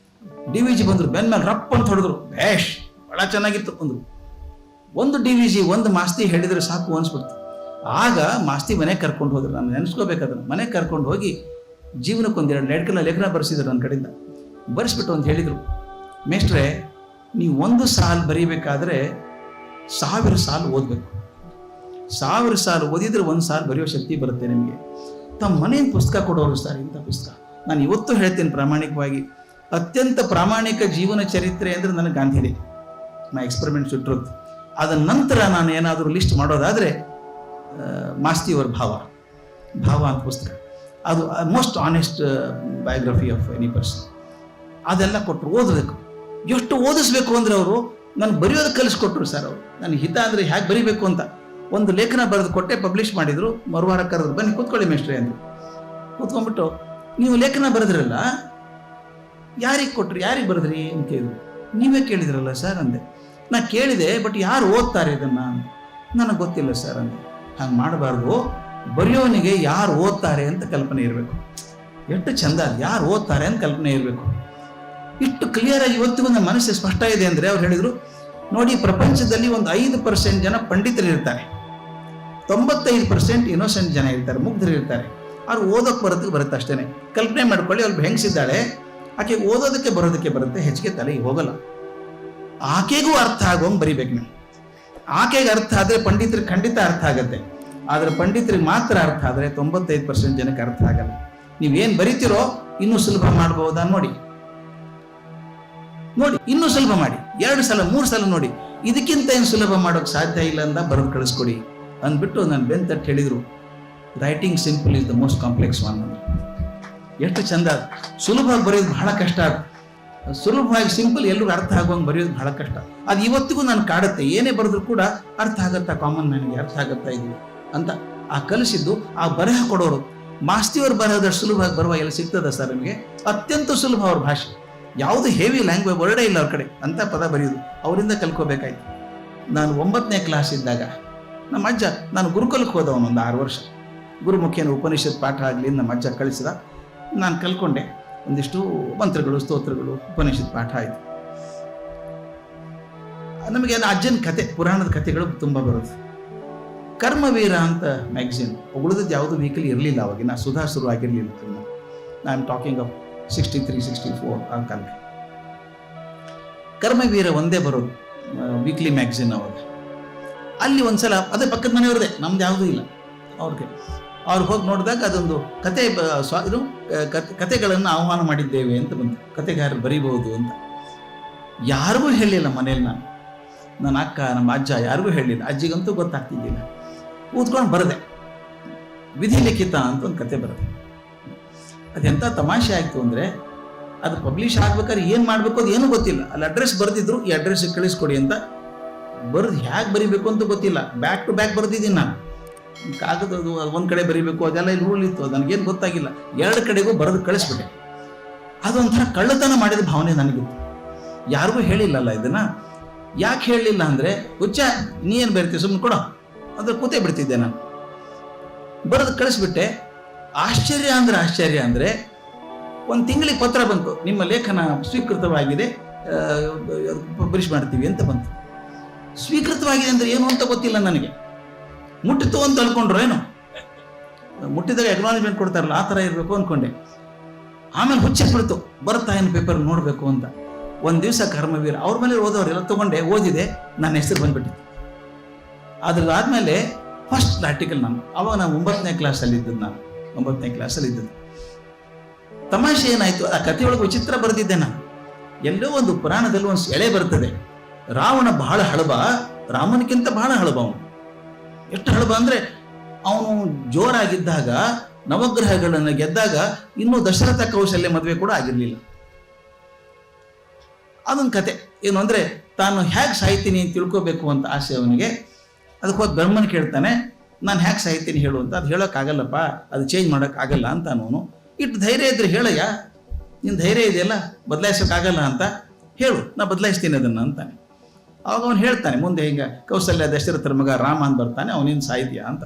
DVG ಬಂದರು, ಬೆನ್ ಮೇಲೆ ರಪ್ಪ ಅಂತ ಹೊಡೆದ್ರು, ಬೇಷ್ ಭಾಳ ಚೆನ್ನಾಗಿತ್ತು ಅಂದರು. ಒಂದು DVG ಒಂದು ಮಾಸ್ತಿ ಹೇಳಿದರೆ ಸಾಕು ಅನ್ಸ್ಬಿಡ್ತು. ಆಗ ಮಾಸ್ತಿ ಮನೆಗೆ ಕರ್ಕೊಂಡು ಹೋದ್ರು. ನಾನು ನೆನೆಸ್ಕೋಬೇಕಾದ್ರೆ ಮನೆಗೆ ಕರ್ಕೊಂಡು ಹೋಗಿ ಜೀವನಕ್ಕೆ 1-2 ಲೇಖನ ಬರೆಸಿದ್ರು ನನ್ನ ಕಡೆಯಿಂದ. ಬರೆಸ್ಬಿಟ್ಟು ಅಂತ ಹೇಳಿದರು, ಮೇಷ್ಟ್ರೆ ನೀವು 1 ಸಾಲು ಬರೀಬೇಕಾದ್ರೆ 1000 ಸಾಲು ಓದಬೇಕು. 1000 ಸಾಲು ಓದಿದ್ರೆ 1 ಸಾಲು ಬರೆಯೋ ಶಕ್ತಿ ಬರುತ್ತೆ ನಿಮಗೆ. ತಮ್ಮ ಮನೆಯಿಂದ ಪುಸ್ತಕ ಕೊಡೋರು ಸರ್, ಇಂಥ ಪುಸ್ತಕ. ನಾನು ಇವತ್ತು ಹೇಳ್ತೀನಿ ಪ್ರಾಮಾಣಿಕವಾಗಿ, ಅತ್ಯಂತ ಪ್ರಾಮಾಣಿಕ ಜೀವನ ಚರಿತ್ರೆ ಅಂದರೆ ನನಗೆ ಗಾಂಧಿದೆ, ಮೈ ಎಕ್ಸ್ಪೆರಿಮೆಂಟ್ಸ್ ವಿತ್ ಟ್ರುತ್. ಅದ ನಂತರ ನಾನು ಏನಾದರೂ ಲಿಸ್ಟ್ ಮಾಡೋದಾದರೆ ಮಾಸ್ತಿಯವರ ಭಾವ ಅಂತ ಪುಸ್ತಕ, ಅದು most honest biography of any person. ಅದೆಲ್ಲ ಕೊಟ್ಟರು, ಓದಬೇಕು. ಎಷ್ಟು ಓದಿಸ್ಬೇಕು ಅಂದರೆ ಅವರು ನನಗೆ ಬರೆಯೋದು ಕಲಿಸ್ಕೊಟ್ರು ಸರ್. ಅವರು ನನಗೆ ಹಿತ ಅಂದರೆ ಹೇಗೆ ಬರೀಬೇಕು ಅಂತ ಒಂದು ಲೇಖನ ಬರೆದು ಕೊಟ್ಟೆ, ಪಬ್ಲಿಷ್ ಮಾಡಿದರು. ಮರುವಾರ ಕರೆದ್ರು, ಬನ್ನಿ ಕೂತ್ಕೊಳ್ಳಿ ಮೇಷ್ಟ್ರೆ ಅಂದರು. ಕೂತ್ಕೊಂಡ್ಬಿಟ್ಟು, ನೀವು ಲೇಖನ ಬರೆದ್ರಲ್ಲ, ಯಾರಿಗೆ ಕೊಟ್ರಿ, ಯಾರಿಗೆ ಬರೆದ್ರಿ ಅಂತ ಕೇಳಿದ್ರು. ನೀವೇ ಕೇಳಿದ್ರಲ್ಲ ಸರ್ ಅಂದೆ. ನಾ ಕೇಳಿದೆ, ಬಟ್ ಯಾರು ಓದ್ತಾರೆ ಇದನ್ನು? ನನಗೆ ಗೊತ್ತಿಲ್ಲ ಸರ್ ಅಂದೆ. ಹಂಗೆ ಮಾಡಬಾರ್ದು, ಬರೆಯೋನಿಗೆ ಯಾರು ಓದ್ತಾರೆ ಅಂತ ಕಲ್ಪನೆ ಇರಬೇಕು. ಎಷ್ಟು ಚಂದ, ಯಾರು ಓದ್ತಾರೆ ಅಂತ ಕಲ್ಪನೆ ಇರಬೇಕು. ಇಷ್ಟು ಕ್ಲಿಯರಾಗಿ ಇವತ್ತಿಗೂ ನನ್ನ ಮನಸ್ಸು ಸ್ಪಷ್ಟ ಇದೆ ಅಂದರೆ ಅವ್ರು ಹೇಳಿದರು, ನೋಡಿ ಪ್ರಪಂಚದಲ್ಲಿ ಒಂದು 5% ಜನ ಪಂಡಿತರು ಇರ್ತಾರೆ, 95% ಇನ್ನೋಸೆಂಟ್ ಜನ ಇರ್ತಾರೆ, ಮುಗ್ಧರು ಇರ್ತಾರೆ. ಅವ್ರು ಓದೋಕ್ಕೆ ಬರುತ್ತೆ ಅಷ್ಟೇ. ಕಲ್ಪನೆ ಮಾಡ್ಕೊಳ್ಳಿ, ಅವ್ರು ಹೆಂಗಸಿದ್ದಾಳೆ, ಆಕೆ ಓದೋದಕ್ಕೆ ಬರೋದಕ್ಕೆ ಬರುತ್ತೆ, ಹೆಚ್ಚಿಗೆ ತಲೆಗೆ ಹೋಗಲ್ಲ. ಆಕೆಗೂ ಅರ್ಥ ಆಗೋಂಗೆ ಬರಿಬೇಕು ನೀವು. ಆಕೆಗೆ ಅರ್ಥ ಆದರೆ ಪಂಡಿತರಿಗೆ ಖಂಡಿತ ಅರ್ಥ ಆಗುತ್ತೆ, ಆದರೆ ಪಂಡಿತರಿಗೆ ಮಾತ್ರ ಅರ್ಥ ಆದರೆ 95% ಜನಕ್ಕೆ ಅರ್ಥ ಆಗಲ್ಲ. ನೀವೇನು ಬರಿತೀರೋ ಇನ್ನೂ ಸುಲಭ ಮಾಡ್ಬೋದಾ ನೋಡಿ, ಇನ್ನೂ ಸುಲಭ ಮಾಡಿ. 2 ಸಲ 3 ಸಲ ನೋಡಿ, ಇದಕ್ಕಿಂತ ಏನು ಸುಲಭ ಮಾಡೋಕೆ ಸಾಧ್ಯ ಇಲ್ಲ ಅಂದ ಬರೆದು ಕಳಿಸ್ಕೊಡಿ ಅಂದ್ಬಿಟ್ಟು ನಾನು ಬೆಂತಟ್ಟು ಹೇಳಿದರು, writing simple is the most complex one ಅಂದ್ರೆ. ಎಷ್ಟು ಚಂದ. ಸುಲಭವಾಗಿ ಬರೆಯೋದು ಬಹಳ ಕಷ್ಟ. ಸುಲಭವಾಗಿ ಸಿಂಪಲ್ ಎಲ್ಲರಿಗೂ ಅರ್ಥ ಆಗುವಂಗೆ ಬರೆಯೋದು ಬಹಳ ಕಷ್ಟ. ಅದು ಇವತ್ತಿಗೂ ನಾನು ಕಾಡುತ್ತೆ. ಏನೇ ಬರೆದ್ರು ಕೂಡ ಅರ್ಥ ಆಗತ್ತಾ, ಕಾಮನ್ ಮ್ಯಾನ್ಗೆ ಅರ್ಥ ಆಗತ್ತಾ ಇದು ಅಂತ ಆ ಕಲಿಸಿದ್ದು ಆ ಬರಹ ಕೊಡೋರು. ಮಾಸ್ತಿಯವ್ರ ಬರಹದಷ್ಟು ಸುಲಭವಾಗಿ ಬರುವ ಎಲ್ಲ ಸಿಗ್ತದ ಸರ್ ನಿಮಗೆ? ಅತ್ಯಂತ ಸುಲಭ ಅವ್ರ ಭಾಷೆ, ಯಾವುದು ಹೆವಿ ಲ್ಯಾಂಗ್ವೇಜ್ ವರ್ಡೇ ಇಲ್ಲ ಅವ್ರ ಕಡೆ ಅಂತ ಪದ ಬರೆಯೋದು. ಅವರಿಂದ ಕಲ್ಕೋಬೇಕಾಯ್ತು. ನಾನು 9ನೇ ಕ್ಲಾಸ್ ಇದ್ದಾಗ ನಮ್ಮ ಅಜ್ಜ, ನಾನು ಗುರುಕುಲಕ್ಕೆ ಹೋದವನು ಒಂದು 6 ವರ್ಷ. ಗುರುಮುಖೇನ ಉಪನಿಷತ್ ಪಾಠ ಆಗಲಿ ನಮ್ಮ ಅಜ್ಜ ಕಳಿಸಿದ. ನಾನು ಕಲ್ಕೊಂಡೆ. ಒಂದಿಷ್ಟು ಮಂತ್ರಗಳು, ಸ್ತೋತ್ರಗಳು, ಉಪನಿಷತ್ ಪಾಠ ಆಯಿತು. ನಮಗೆ ಅಜ್ಜನ ಕತೆ, ಪುರಾಣದ ಕಥೆಗಳು ತುಂಬ ಬರೋದು. ಕರ್ಮವೀರ ಅಂತ ಮ್ಯಾಗ್ಝಿನ್, ಉಳಿದದ್ದು ಯಾವುದು ವೀಕಲಿ ಇರಲಿಲ್ಲ ಅವಾಗಿನ, ಸುಧಾ ಶುರು ಆಗಿರಲಿಲ್ಲ. ಐ ಆಮ್ ಟಾಕಿಂಗ್ ಆಫ್ 63, 64 ಆ ಕಾಲಕ್ಕೆ. ಕರ್ಮವೀರ ಒಂದೇ ಬರೋದು ವೀಕ್ಲಿ ಮ್ಯಾಗ್ಝಿನ್ ಅವಾಗ. ಅಲ್ಲಿ ಒಂದ್ಸಲ ಅದೇ ಪಕ್ಕದ ಮನೆಯವ್ರದೇ, ನಮ್ದು ಯಾವುದೂ ಇಲ್ಲ ಅವ್ರಿಗೆ. ಅವ್ರಿಗೆ ಹೋಗಿ ನೋಡಿದಾಗ ಅದೊಂದು ಕತೆ, ಇದು ಕತೆಗಳನ್ನು ಆಹ್ವಾನ ಮಾಡಿದ್ದೇವೆ ಅಂತ ಬಂತು. ಕತೆಗಾರರು ಬರೀಬಹುದು ಅಂತ. ಯಾರಿಗೂ ಹೇಳಿಲ್ಲ ಮನೇಲಿ. ನನ್ನ ಅಕ್ಕ, ನಮ್ಮ ಅಜ್ಜ ಯಾರಿಗೂ ಹೇಳಿಲ್ಲ. ಅಜ್ಜಿಗಂತೂ ಗೊತ್ತಾಗ್ತಿದ್ದಿಲ್ಲ. ಕೂತ್ಕೊಂಡು ಬರದೆ. ವಿಧಿಲಿಖಿತ ಅಂತ ಒಂದು ಕತೆ ಬರುತ್ತೆ. ಅದೆಂಥ ತಮಾಷೆ ಆಯಿತು ಅಂದರೆ, ಅದು ಪಬ್ಲಿಷ್ ಆಗ್ಬೇಕಾದ್ರೆ ಏನು ಮಾಡಬೇಕು ಅದು ಏನೂ ಗೊತ್ತಿಲ್ಲ. ಅಲ್ಲಿ ಅಡ್ರೆಸ್ ಬರೆದಿದ್ರು, ಈ ಅಡ್ರೆಸ್ಗೆ ಕಳಿಸ್ಕೊಡಿ ಅಂತ. ಬರೆದು ಹೇಗೆ ಬರೀಬೇಕು ಅಂತ ಗೊತ್ತಿಲ್ಲ. ಬ್ಯಾಕ್ ಟು ಬ್ಯಾಕ್ ಬರೆದಿದ್ದೀನಿ ನಾನು. ಕಾಗದದು ಒಂದು ಕಡೆ ಬರೀಬೇಕು, ಅದೆಲ್ಲ ಇಲ್ಲಿ ರೂಲ್ ಇತ್ತು, ನನಗೇನು ಗೊತ್ತಾಗಿಲ್ಲ. 2 ಕಡೆಗೂ ಬರೆದು ಕಳಿಸ್ಬಿಟ್ಟೆ. ಅದೊಂಥರ ಕಳ್ಳತನ ಮಾಡಿದ ಭಾವನೆ ನನಗಿತ್ತು. ಯಾರಿಗೂ ಹೇಳಿಲ್ಲಲ್ಲ ಇದನ್ನು. ಯಾಕೆ ಹೇಳಲಿಲ್ಲ ಅಂದರೆ, ಹುಚ್ಚ ನೀ ಏನು ಬರೀತೀವಿ ಸುಮ್ಮನೆ ಕೊಡೋ ಅಂದ್ರೆ ಕೂತೇ ಬಿಡ್ತಿದ್ದೆ ನಾನು. ಬರೆದು ಕಳಿಸ್ಬಿಟ್ಟೆ. ಆಶ್ಚರ್ಯ ಅಂದರೆ 1 ತಿಂಗಳಿಗೆ ಪತ್ರ ಬಂತು, ನಿಮ್ಮ ಲೇಖನ ಸ್ವೀಕೃತವಾಗಿದೆ, ಪಬ್ಲಿಷ್ ಮಾಡ್ತೀವಿ ಅಂತ ಬಂತು. ಸ್ವೀಕೃತವಾಗಿದೆ ಅಂದರೆ ಏನು ಅಂತ ಗೊತ್ತಿಲ್ಲ ನನಗೆ. ಮುಟ್ಟಿತು ಅಂತ ಅನ್ಕೊಂಡ್ರು. ಏನು ಮುಟ್ಟಿದಾಗ ಅಕ್ನಾಲೇಜ್ಮೆಂಟ್ ಕೊಡ್ತಾರಲ್ಲ, ಆ ಥರ ಇರಬೇಕು ಅಂದ್ಕೊಂಡೆ. ಆಮೇಲೆ ಹುಚ್ಚಿಬಿಡ್ತು, ಬರುತ್ತಾ ಏನು ಪೇಪರ್ ನೋಡಬೇಕು ಅಂತ. ಒಂದು ದಿವಸ ಕರ್ಮವೀರ ಅವ್ರ ಮೇಲೆ ಓದೋರೆಲ್ಲ ತೊಗೊಂಡೆ, ಓದಿದೆ. ನನ್ನ ಹೆಸರು ಬಂದ್ಬಿಟ್ಟಿತ್ತು. ಅದ್ರಾದ್ಮೇಲೆ ಫಸ್ಟ್ ಆರ್ಟಿಕಲ್ ಅವಾಗ ನಾನು 9ನೇ ಕ್ಲಾಸಲ್ಲಿ ಇದ್ದದ್ದು. ನಾನು 9ನೇ ಕ್ಲಾಸಲ್ಲಿ ಇದ್ದದ್ದು. ತಮಾಷೆ ಏನಾಯ್ತು, ಆ ಕಥೆಯೊಳಗೆ ವಿಚಿತ್ರ ಬರೆದಿದ್ದೆ ನಾನು. ಎಲ್ಲೋ ಒಂದು ಪುರಾಣದಲ್ಲಿ ಒಂದು ಎಳೆ ಬರ್ತದೆ, ರಾವಣ ಬಹಳ ಹಳಬ, ರಾಮನಿಗಿಂತ ಬಹಳ ಹಳಬ ಅವನು. ಎಷ್ಟು ಹಳಬ ಅಂದರೆ, ಅವನು ಜೋರಾಗಿದ್ದಾಗ, ನವಗ್ರಹಗಳನ್ನು ಗೆದ್ದಾಗ ಇನ್ನೂ ದಶರಥ ಕೌಶಲ್ಯ ಮದುವೆ ಕೂಡ ಆಗಿರಲಿಲ್ಲ. ಅದೊಂದು ಕತೆ. ಏನು ಅಂದರೆ, ತಾನು ಹೇಗೆ ಸಾಯ್ತೀನಿ ಅಂತ ತಿಳ್ಕೋಬೇಕು ಅಂತ ಆಸೆ ಅವನಿಗೆ. ಅದಕ್ಕೆ ಹೋಗಿ ಬ್ರಹ್ಮನ್ ಕೇಳ್ತಾನೆ, ನಾನು ಹೇಗೆ ಸಾಯ್ತೀನಿ ಹೇಳು ಅಂತ. ಅದು ಹೇಳೋಕ್ಕಾಗಲ್ಲಪ್ಪ, ಅದು ಚೇಂಜ್ ಮಾಡೋಕ್ಕಾಗಲ್ಲ ಅಂತ. ಅವನು ಇಟ್ಟು ಧೈರ್ಯ ಇದ್ರೆ ಹೇಳಯ್ಯ, ನಿನ್ನ ಧೈರ್ಯ ಇದೆಯಲ್ಲ, ಬದಲಾಯಿಸೋಕ್ಕಾಗಲ್ಲ ಅಂತ ಹೇಳು, ನಾ ಬದಲಾಯಿಸ್ತೀನಿ ಅದನ್ನು ಅಂತಾನೆ. ಆವಾಗ ಅವನು ಹೇಳ್ತಾನೆ, ಮುಂದೆ ಹಿಂಗೆ ಕೌಸಲ್ಯ ದಶರಥರ ಮಗ ರಾಮ ಅಂತ ಬರ್ತಾನೆ, ಅವನೇನು ಸಾಯ್ತೀಯಾ ಅಂತ.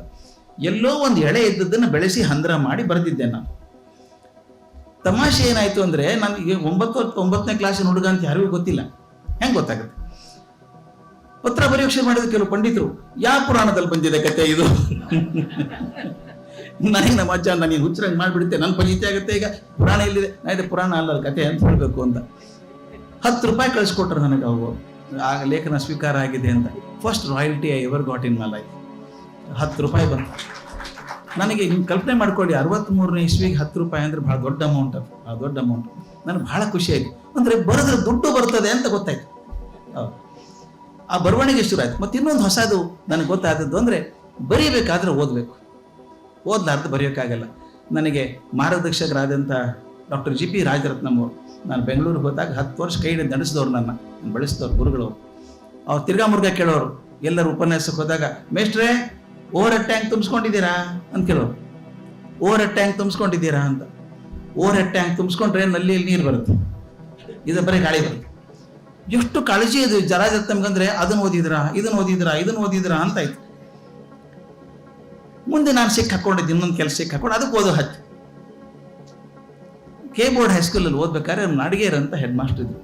ಎಲ್ಲೋ ಒಂದು ಎಳೆ ಇದ್ದದ್ದನ್ನು ಬೆಳೆಸಿ ಹಂದ್ರ ಮಾಡಿ ಬರೆದಿದ್ದೆ ನಾನು. ತಮಾಷೆ ಏನಾಯಿತು ಅಂದರೆ, ನನಗೆ 9ನೇ ಕ್ಲಾಸಿನ ಹುಡುಗ ಅಂತ ಯಾರಿಗೂ ಗೊತ್ತಿಲ್ಲ. ಹೆಂಗೆ ಗೊತ್ತಾಗುತ್ತೆ? ಪತ್ರ ಬರೆಯೋಕ್ಷೆ ಮಾಡಿದ ಕೆಲವು ಪಂಡಿತರು, ಯಾವ ಪುರಾಣದಲ್ಲಿ ಬಂದಿದೆ ಕತೆ ಇದು? ನನಗೆ ನಮ್ಮ ಅಜ್ಜ ನೀನು ಹುಚ್ಚರಂಗೆ ಮಾಡಿಬಿಡುತ್ತೆ, ನನ್ನ ಪಂಜಿತಿ ಆಗುತ್ತೆ. ಈಗ ಪುರಾಣ ಇಲ್ಲಿದೆ, ನಾಯಿದೆ ಪುರಾಣ ಅಲ್ಲ ಕತೆ ಅಂತ ಹೇಳಬೇಕು ಅಂತ. 10 ರೂಪಾಯಿ ಕಳಿಸ್ಕೊಟ್ರು ನನಗೆ. ಅವು ಆಗ ಲೇಖನ ಸ್ವೀಕಾರ ಆಗಿದೆ ಅಂತ. First royalty I ever got in my life. 10 ರೂಪಾಯಿ ಬಂತು ನನಗೆ. ಹಿಂಗೆ ಕಲ್ಪನೆ ಮಾಡ್ಕೊಳ್ಳಿ, 63ನೇ ಇಸ್ವಿಗೆ 10 ರೂಪಾಯಿ ಅಂದರೆ ಭಾಳ ದೊಡ್ಡ ಅಮೌಂಟ್. ಅದು ಆ ದೊಡ್ಡ ಅಮೌಂಟ್ ನನಗೆ ಭಾಳ ಖುಷಿ ಆಯಿತು. ಅಂದರೆ ಬರೆದ್ರೆ ದುಡ್ಡು ಬರ್ತದೆ ಅಂತ ಗೊತ್ತಾಯ್ತು. ಹೌದು, ಆ ಬರವಣಿಗೆ ಶುರು ಆಯ್ತು. ಮತ್ತು ಇನ್ನೊಂದು ಹೊಸದು ನನಗೆ ಗೊತ್ತಾದದ್ದು ಅಂದರೆ, ಬರೀಬೇಕಾದ್ರೆ ಓದಬೇಕು, ಓದಲಾರ್ದು ಬರೆಯೋಕ್ಕಾಗಲ್ಲ. ನನಗೆ ಮಾರ್ಗದರ್ಶಕರಾದಂಥ ಡಾಕ್ಟರ್ GP ರಾಜರತ್ನಂ ಅವರು, ನಾನು ಬೆಂಗಳೂರಿಗೆ ಹೋದಾಗ 10 ವರ್ಷ ಕೈ ಹಿಡಿದು ನಡೆಸಿದವ್ರು, ನನ್ನ ಬೆಳೆಸಿದವ್ರು ಗುರುಗಳು. ಅವ್ರು ತಿರ್ಗಾ ಮುರ್ಗಾ ಕೇಳೋರು. ಎಲ್ಲರೂ ಉಪನ್ಯಾಸಕ್ಕೆ ಹೋದಾಗ, ಮೇಷ್ಟ್ರೇ ಓವರ್ ಹೆಡ್ ಟ್ಯಾಂಕ್ ತುಂಬಿಸ್ಕೊಂಡಿದ್ದೀರಾ ಅಂತ ಕೇಳೋರು. ಓವರ್ ಹೆಡ್ ಟ್ಯಾಂಕ್ ತುಂಬಿಸ್ಕೊಂಡಿದ್ದೀರಾ ಅಂತ. ಓವರ್ ಹೆಡ್ ಟ್ಯಾಂಕ್ ತುಂಬಿಸ್ಕೊಂಡ್ರೆ ನಲ್ಲಿಯಲ್ಲಿ ನೀರು ಬರುತ್ತೆ, ಇದು ಬರೀ ಗಾಳಿ ಬರುತ್ತೆ. ಎಷ್ಟು ಕಾಳಜಿ ಅದು ರಾಜರತ್ನಂಗಂದ್ರೆ, ಅದನ್ನು ಓದಿದ್ರಾ, ಇದನ್ನು ಓದಿದ್ರಾ ಅಂತ ಆಯ್ತು. ಮುಂದೆ ನಾನು ಸಿಕ್ ಹಾಕೊಂಡಿದ್ದೆ, ಇನ್ನೊಂದು ಕೆಲಸ ಸಿಕ್ ಹಾಕೊಂಡು ಅದಕ್ಕೆ ಓದೋ ಹತ್ತು. ಕೆ ಬೋರ್ಡ್ ಹೈಸ್ಕೂಲಲ್ಲಿ ಓದ್ಬೇಕಾದ್ರೆ ನಾಡಿಗೇರ್ ಅಂತ ಹೆಡ್ ಮಾಸ್ಟರ್ ಇದ್ರು.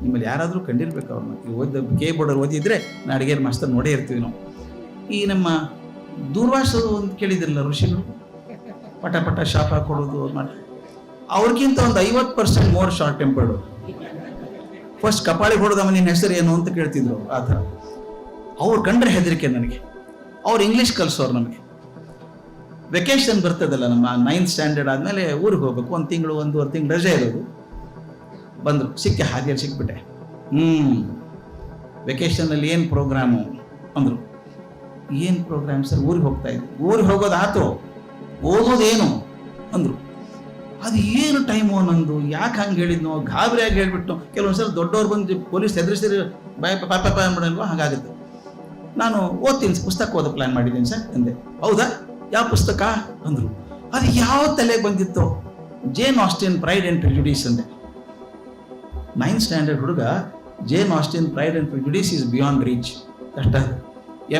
ನಿಮ್ಮಲ್ಲಿ ಯಾರಾದರೂ ಕಂಡಿರ್ಬೇಕು ಅವ್ರನ್ನ. ಓದ ಕೆ ಬೋರ್ಡಲ್ಲಿ ಓದಿದ್ರೆ ನಾಡಿಗೇರ್ ಮಾಸ್ತರ್ ನೋಡೇ ಇರ್ತೀವಿ ನಾವು. ಈ ನಮ್ಮ ದೂರ್ವಾಸ ಅಂತ ಕೇಳಿದ್ರಲ್ಲ ಋಷಿಗಳು, ಪಟ ಪಟ ಶಾಪ ಕೊಡೋದು ಮಾಡಿ, ಅವ್ರಿಗಿಂತ ಒಂದು 50% ಮೋರ್ ಶಾರ್ಟ್ ಟೆಂಪರ್ಡು. ಫಸ್ಟ್ ಕಪಾಳಿಗೆ ಹೊಡೆದವ ನಿನ್ನ ಹೆಸರು ಏನು ಅಂತ ಕೇಳ್ತಿದ್ರು. ಆ ಥರ ಅವ್ರು ಕಂಡ್ರೆ ಹೆದರಿಕೆ ನನಗೆ. ಅವ್ರು ಇಂಗ್ಲೀಷ್ ಕಲಿಸೋರು ನಮಗೆ. ವೆಕೇಶನ್ ಬರ್ತದಲ್ಲ, ನಮ್ಮ 9th ಸ್ಟ್ಯಾಂಡರ್ಡ್ ಆದಮೇಲೆ ಊರಿಗೆ ಹೋಗ್ಬೇಕು. 1 ತಿಂಗಳು 1.5 ತಿಂಗಳು ರಜೆ ಇರೋದು. ಬಂದರು, ಸಿಕ್ಕೆ ಹಾದಿಯಲ್ಲಿ ಸಿಕ್ಬಿಟ್ಟೆ. ವೆಕೇಷನಲ್ಲಿ ಏನು ಪ್ರೋಗ್ರಾಮು ಅಂದರು. ಏನು ಪ್ರೋಗ್ರಾಮ್ ಸರ್? ಊರಿಗೆ ಹೋಗ್ತಾ ಇದ್ದೆ. ಊರಿಗೆ ಹೋಗೋದು ಆಯ್ತು, ಓದೋದೇನು ಅಂದರು. ಅದು ಏನು ಟೈಮು ನಂದು, ಯಾಕೆ ಹಂಗೆ ಹೇಳಿದ್ನೋ, ಗಾಬರಿಯಾಗಿ ಹೇಳ್ಬಿಟ್ಟು. ಕೆಲವೊಂದ್ಸಲ ದೊಡ್ಡವ್ರು ಬಂದು ಪೊಲೀಸ್ ಎದುರಿಸಿದ್ರೆ ಪಾಪ ಅಂದ್ಬಿಡಲ್ವ, ಹಾಗಾಗುತ್ತೆ. ನಾನು ಓದ್ತೀನಿ, ಪುಸ್ತಕ ಓದೋ ಪ್ಲ್ಯಾನ್ ಮಾಡಿದ್ದೀನಿ ಸರ್ ಅಂದೆ. ಹೌದಾ, ಯಾವ ಪುಸ್ತಕ ಅಂದರು. ಅದು ಯಾವ ತಲೆಗೆ ಬಂದಿತ್ತು? Jane Austen Pride and Prejudice ಅಂದೆ. 9th ಸ್ಟ್ಯಾಂಡರ್ಡ್ ಹುಡುಗ Jane Austen Pride and Prejudice is beyond reach. ಅಷ್ಟ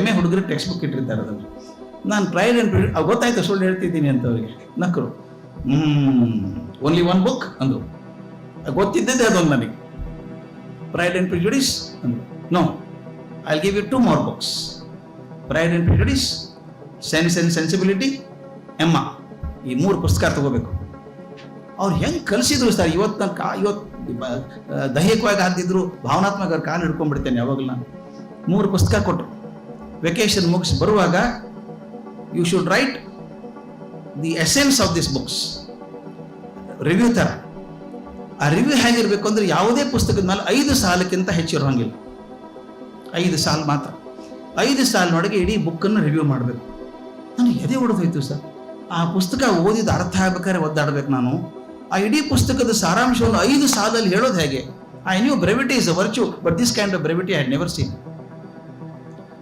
MA ಹುಡುಗರು ಟೆಕ್ಸ್ಟ್ ಬುಕ್ ಇಟ್ಟಿರ್ತಾರೆ ಅದನ್ನು. ನಾನು ಪ್ರೈಡ್ ಆ್ಯಂಡ್ ಪ್ರೆಜುಡಿಸ್ ಗೊತ್ತಾಯ್ತು ಸುಳ್ಳು ಹೇಳ್ತಿದ್ದೀನಿ ಅಂತ ಅವರಿಗೆ ನಕ್ಕರು. ಓನ್ಲಿ ಒನ್ ಬುಕ್ ಅಂದರು. ಗೊತ್ತಿದ್ದೇ ಅದೊಂದು ನನಗೆ. ಪ್ರೈಡ್ ಆ್ಯಂಡ್ ಪ್ರೆಜುಡಿಸ್ ಅಂದರು. No, I will give you 2 more books. Pride and Prejudice, Sense and Sensibility, Emma. ಈ 3 ಪುಸ್ತಕ ತಗೋಬೇಕು. ಅವ್ರು ಹೆಂಗೆ ಕಲಿಸಿದ್ರು ಸರ್. ಇವತ್ತು ದೈಹಿಕವಾಗಿ ಹಾಕಿದ್ರು, ಭಾವನಾತ್ಮಕ ಅವ್ರ ಕಾಲು ಹಿಡ್ಕೊಂಡ್ಬಿಡ್ತೇನೆ ಯಾವಾಗಲೂ ನಾನು. 3 ಪುಸ್ತಕ ಕೊಟ್ಟರು. ವೆಕೇಶನ್ ಮುಗಿಸಿ ಬರುವಾಗ, you should write the essence of this books. Review ಥರ. ಆ ರಿವ್ಯೂ ಹೇಗಿರ್ಬೇಕು ಅಂದರೆ, ಯಾವುದೇ ಪುಸ್ತಕದ ಮೇಲೆ 5 ಸಾಲಕ್ಕಿಂತ ಹೆಚ್ಚು ಇರೋಂಗಿಲ್ಲ. 5 ಸಾಲು ಮಾತ್ರ. 5 ಸಾಲಿನೊಳಗೆ ಇಡೀ ಬುಕ್ಕನ್ನು ರಿವ್ಯೂ ಮಾಡಬೇಕು. ನನಗೆ ಎದೆ ಹೊಡೆದೋಯ್ತು ಸರ್. ಆ ಪುಸ್ತಕ ಓದಿದ ಅರ್ಥ ಆಗ್ಬೇಕಾದ್ರೆ ಒದ್ದಾಡಬೇಕು ನಾನು. ಆ ಇಡೀ ಪುಸ್ತಕದ ಸಾರಾಂಶವನ್ನು 5 ಸಾಲಲ್ಲಿ ಹೇಳೋದು ಹೇಗೆ? I knew brevity is a virtue, but this kind of brevity I had never seen.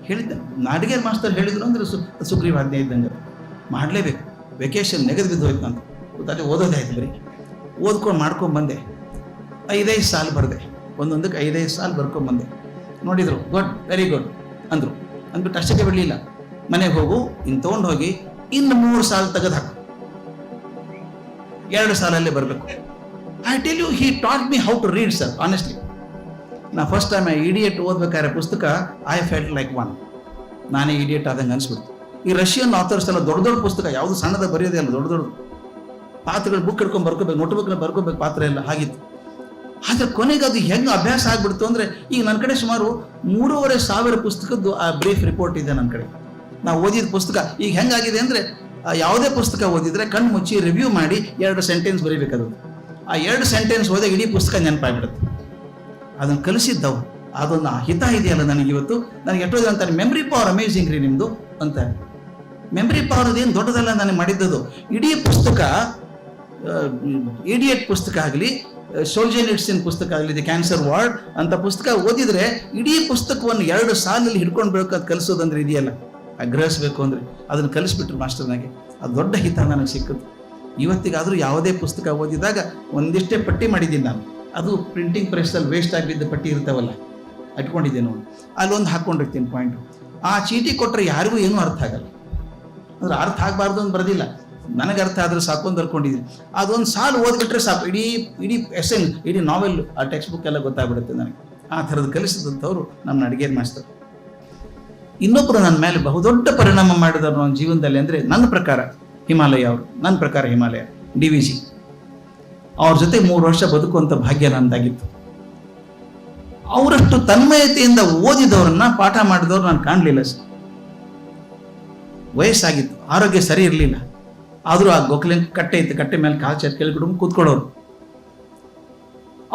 ಹೇಳಿದ್ದೆ. ನಾಡಿಗೇರ್ ಮಾಸ್ತರ್ ಹೇಳಿದ್ರು ಅಂದರೆ ಸುಗ್ರೀವಾಜ್ಞೆ ಇದ್ದಂಗೆ ಮಾಡಲೇಬೇಕು. ವೆಕೇಶನ್ ನೆಗೆದು ಬಿದ್ದು ಹೋಯ್ತು ನಾನು. ಗೊತ್ತಾದ್ರೆ ಓದೋದೇ ಆಯ್ತು. ಬರೀ ಓದ್ಕೊಂಡು ಮಾಡ್ಕೊಂಡು ಬಂದೆ. 5 ಸಾಲು ಬರೆದೆ. ಒಂದೊಂದಕ್ಕೆ 5 ಸಾಲು ಬರ್ಕೊಂಡ್ಬಂದೆ. ನೋಡಿದರು, ಗುಡ್, ವೆರಿ ಗುಡ್ ಅಂದರು. ಅಂದ್ಬಿಟ್ಟು ಅಷ್ಟಕ್ಕೆ ಬಿಡಲಿಲ್ಲ. ಮನೆಗೆ ಹೋಗು, ಇನ್ನು ತೊಗೊಂಡು ಹೋಗಿ ಇನ್ನು 3 ಸಾಲು ತೆಗೆದು ಹಾಕು, 2 ಸಾಲಲ್ಲೇ ಬರಬೇಕು. I tell you, he taught me how to read sir. Honestly, ನಾ ಫಸ್ಟ್ ಟೈಮ್ ಇಡಿಯಟ್ ಓದ್ಬೇಕಾದ್ರೆ ಪುಸ್ತಕ, ಐ ಫೆಲ್ಟ್ ಲೈಕ್ ಒನ್. ನಾನೇ ಇಡಿಯಟ್ ಆದಂಗೆ ಅನಿಸ್ಬಿಡ್ತು. ಈ ರಷ್ಯನ್ ಆಥರ್ಸ್ ಎಲ್ಲ ದೊಡ್ಡ ದೊಡ್ಡ ಪುಸ್ತಕ, ಯಾವುದು ಸಣ್ಣದ ಬರೆಯೋದೇ ಅಲ್ಲ, ದೊಡ್ಡ ದೊಡ್ಡ ಪಾತ್ರಗಳು ಬುಕ್ ಹಿಡ್ಕೊಂಡು ಬರ್ಕೋಬೇಕು, ನೋಟ್ ಬುಕ್ನ ಬರ್ಕೋಬೇಕು, ಪಾತ್ರ ಎಲ್ಲ ಹಾಗಿತ್ತು. ಆದರೆ ಕೊನೆಗೆ ಅದು ಹೆಂಗೆ ಅಭ್ಯಾಸ ಆಗ್ಬಿಡ್ತು ಅಂದರೆ, ಈಗ ನನ್ನ ಕಡೆ ಸುಮಾರು 3,500 ಪುಸ್ತಕದ್ದು ಆ ಬ್ರೀಫ್ ರಿಪೋರ್ಟ್ ಇದೆ ನನ್ನ ಕಡೆ. ನಾವು ಓದಿದ ಪುಸ್ತಕ ಈಗ ಹೆಂಗಾಗಿದೆ ಅಂದರೆ, ಯಾವುದೇ ಪುಸ್ತಕ ಓದಿದರೆ ಕಣ್ಣು ಮುಚ್ಚಿ ರಿವ್ಯೂ ಮಾಡಿ 2 ಸೆಂಟೆನ್ಸ್ ಬರೀಬೇಕದು. ಆ 2 ಸೆಂಟೆನ್ಸ್ ಓದಾಗ ಇಡೀ ಪುಸ್ತಕ ನೆನಪಾಗ್ಬಿಡುತ್ತೆ. ಅದನ್ನು ಕಲಿಸಿದ್ದವು. ಅದೊಂದು ಹಿತ ಇದೆಯಲ್ಲ ನನಗಿವತ್ತು. ನನಗೆ ಎಷ್ಟೋ ಜನ ಅಂತಾರೆ, ಮೆಮ್ರಿ ಪವರ್ ಅಮೇಝಿಂಗ್ ರೀ ನಿಮ್ಮದು ಅಂತಾರೆ. ಮೆಮ್ರಿ ಪವರ್ ಅದೇನು ದೊಡ್ಡದಲ್ಲ ನನಗೆ ಮಾಡಿದ್ದದು. ಇಡೀ ಪುಸ್ತಕ, ಇಡಿಯಟ್ ಪುಸ್ತಕ ಆಗಲಿ, ಸೋಲ್ಜೆನಿಟ್ಸಿನ್ ಪುಸ್ತಕ ಆಗಲಿ, ದಿ ಕ್ಯಾನ್ಸರ್ ವಾರ್ಡ್ ಅಂತ ಪುಸ್ತಕ ಓದಿದರೆ ಇಡೀ ಪುಸ್ತಕವನ್ನು 2 ಸಾಲಲ್ಲಿ ಹಿಡ್ಕೊಂಡು ಬೇಕು. ಅದು ಕಲಿಸೋದಂದ್ರೆ ಇದೆಯಲ್ಲ, ಗ್ರಹಿಸಬೇಕು ಅಂದರೆ ಅದನ್ನು ಕಲಿಸ್ಬಿಟ್ರು ಮಾಸ್ಟರ್ನಾಗೆ. ಅದು ದೊಡ್ಡ ಹಿತ ನನಗೆ ಸಿಕ್ಕಿತು. ಇವತ್ತಿಗಾದರೂ ಯಾವುದೇ ಪುಸ್ತಕ ಓದಿದಾಗ ಒಂದಿಷ್ಟೇ ಪಟ್ಟಿ ಮಾಡಿದ್ದೀನಿ ನಾನು. ಅದು ಪ್ರಿಂಟಿಂಗ್ ಪ್ರೆಸ್ಸಲ್ಲಿ ವೇಸ್ಟ್ ಆಗಿದ್ದ ಪಟ್ಟಿ ಇರ್ತಾವಲ್ಲ, ಇಟ್ಕೊಂಡಿದ್ದೆ ನೋಡಿ, ಅಲ್ಲೊಂದು ಹಾಕ್ಕೊಂಡಿರ್ತೀನಿ ಪಾಯಿಂಟು. ಆ ಚೀಟಿ ಕೊಟ್ಟರೆ ಯಾರಿಗೂ ಏನೂ ಅರ್ಥ ಆಗಲ್ಲ. ಅಂದ್ರೆ ಅರ್ಥ ಆಗಬಾರ್ದು ಅಂತ ಬರೋದಿಲ್ಲ, ನನಗೆ ಅರ್ಥ ಆದರೂ ಸಾಕು ಅಂತ ಬರ್ಕೊಂಡಿದ್ದೀನಿ. ಅದೊಂದು ಸಾಲು ಓದ್ಬಿಟ್ರೆ ಸಾಕು, ಇಡೀ ಎಸೆನ್, ಇಡೀ ನಾವೆಲ್, ಆ ಟೆಕ್ಸ್ಟ್ ಬುಕ್ ಎಲ್ಲ ಗೊತ್ತಾಗ್ಬಿಡುತ್ತೆ ನನಗೆ. ಆ ಥರದ್ದು ಕಲಿಸಿದಂಥವ್ರು ನಮ್ಮ ಅಡಿಗೇರ್ ಮಾಸ್ತರ್. ಇನ್ನೊಬ್ಬರು ನನ್ನ ಮೇಲೆ ಬಹುದೊಡ್ಡ ಪರಿಣಾಮ ಮಾಡಿದವರು ನನ್ನ ಜೀವನದಲ್ಲಿ ಅಂದರೆ, ನನ್ನ ಪ್ರಕಾರ ಹಿಮಾಲಯ ಅವರು. ನನ್ನ ಪ್ರಕಾರ ಹಿಮಾಲಯ DVG ಅವ್ರ ಜೊತೆ 3 ವರ್ಷ ಬದುಕುವಂಥ ಭಾಗ್ಯ ನಂದಾಗಿತ್ತು. ಅವರಷ್ಟು ತನ್ಮಯತೆಯಿಂದ ಓದಿದವ್ರನ್ನ, ಪಾಠ ಮಾಡಿದವ್ರು ನಾನು ಕಾಣಲಿಲ್ಲ ಸರ್. ವಯಸ್ಸಾಗಿತ್ತು, ಆರೋಗ್ಯ ಸರಿ ಇರಲಿಲ್ಲ. ಆದರೂ ಆ ಗೋಖಲೆ ಕಟ್ಟೆ ಇತ್ತು, ಕಟ್ಟೆ ಮೇಲೆ ಕಾಲು ಕೆಳಗಿಡು ಕೂತ್ಕೊಳ್ಳೋರು.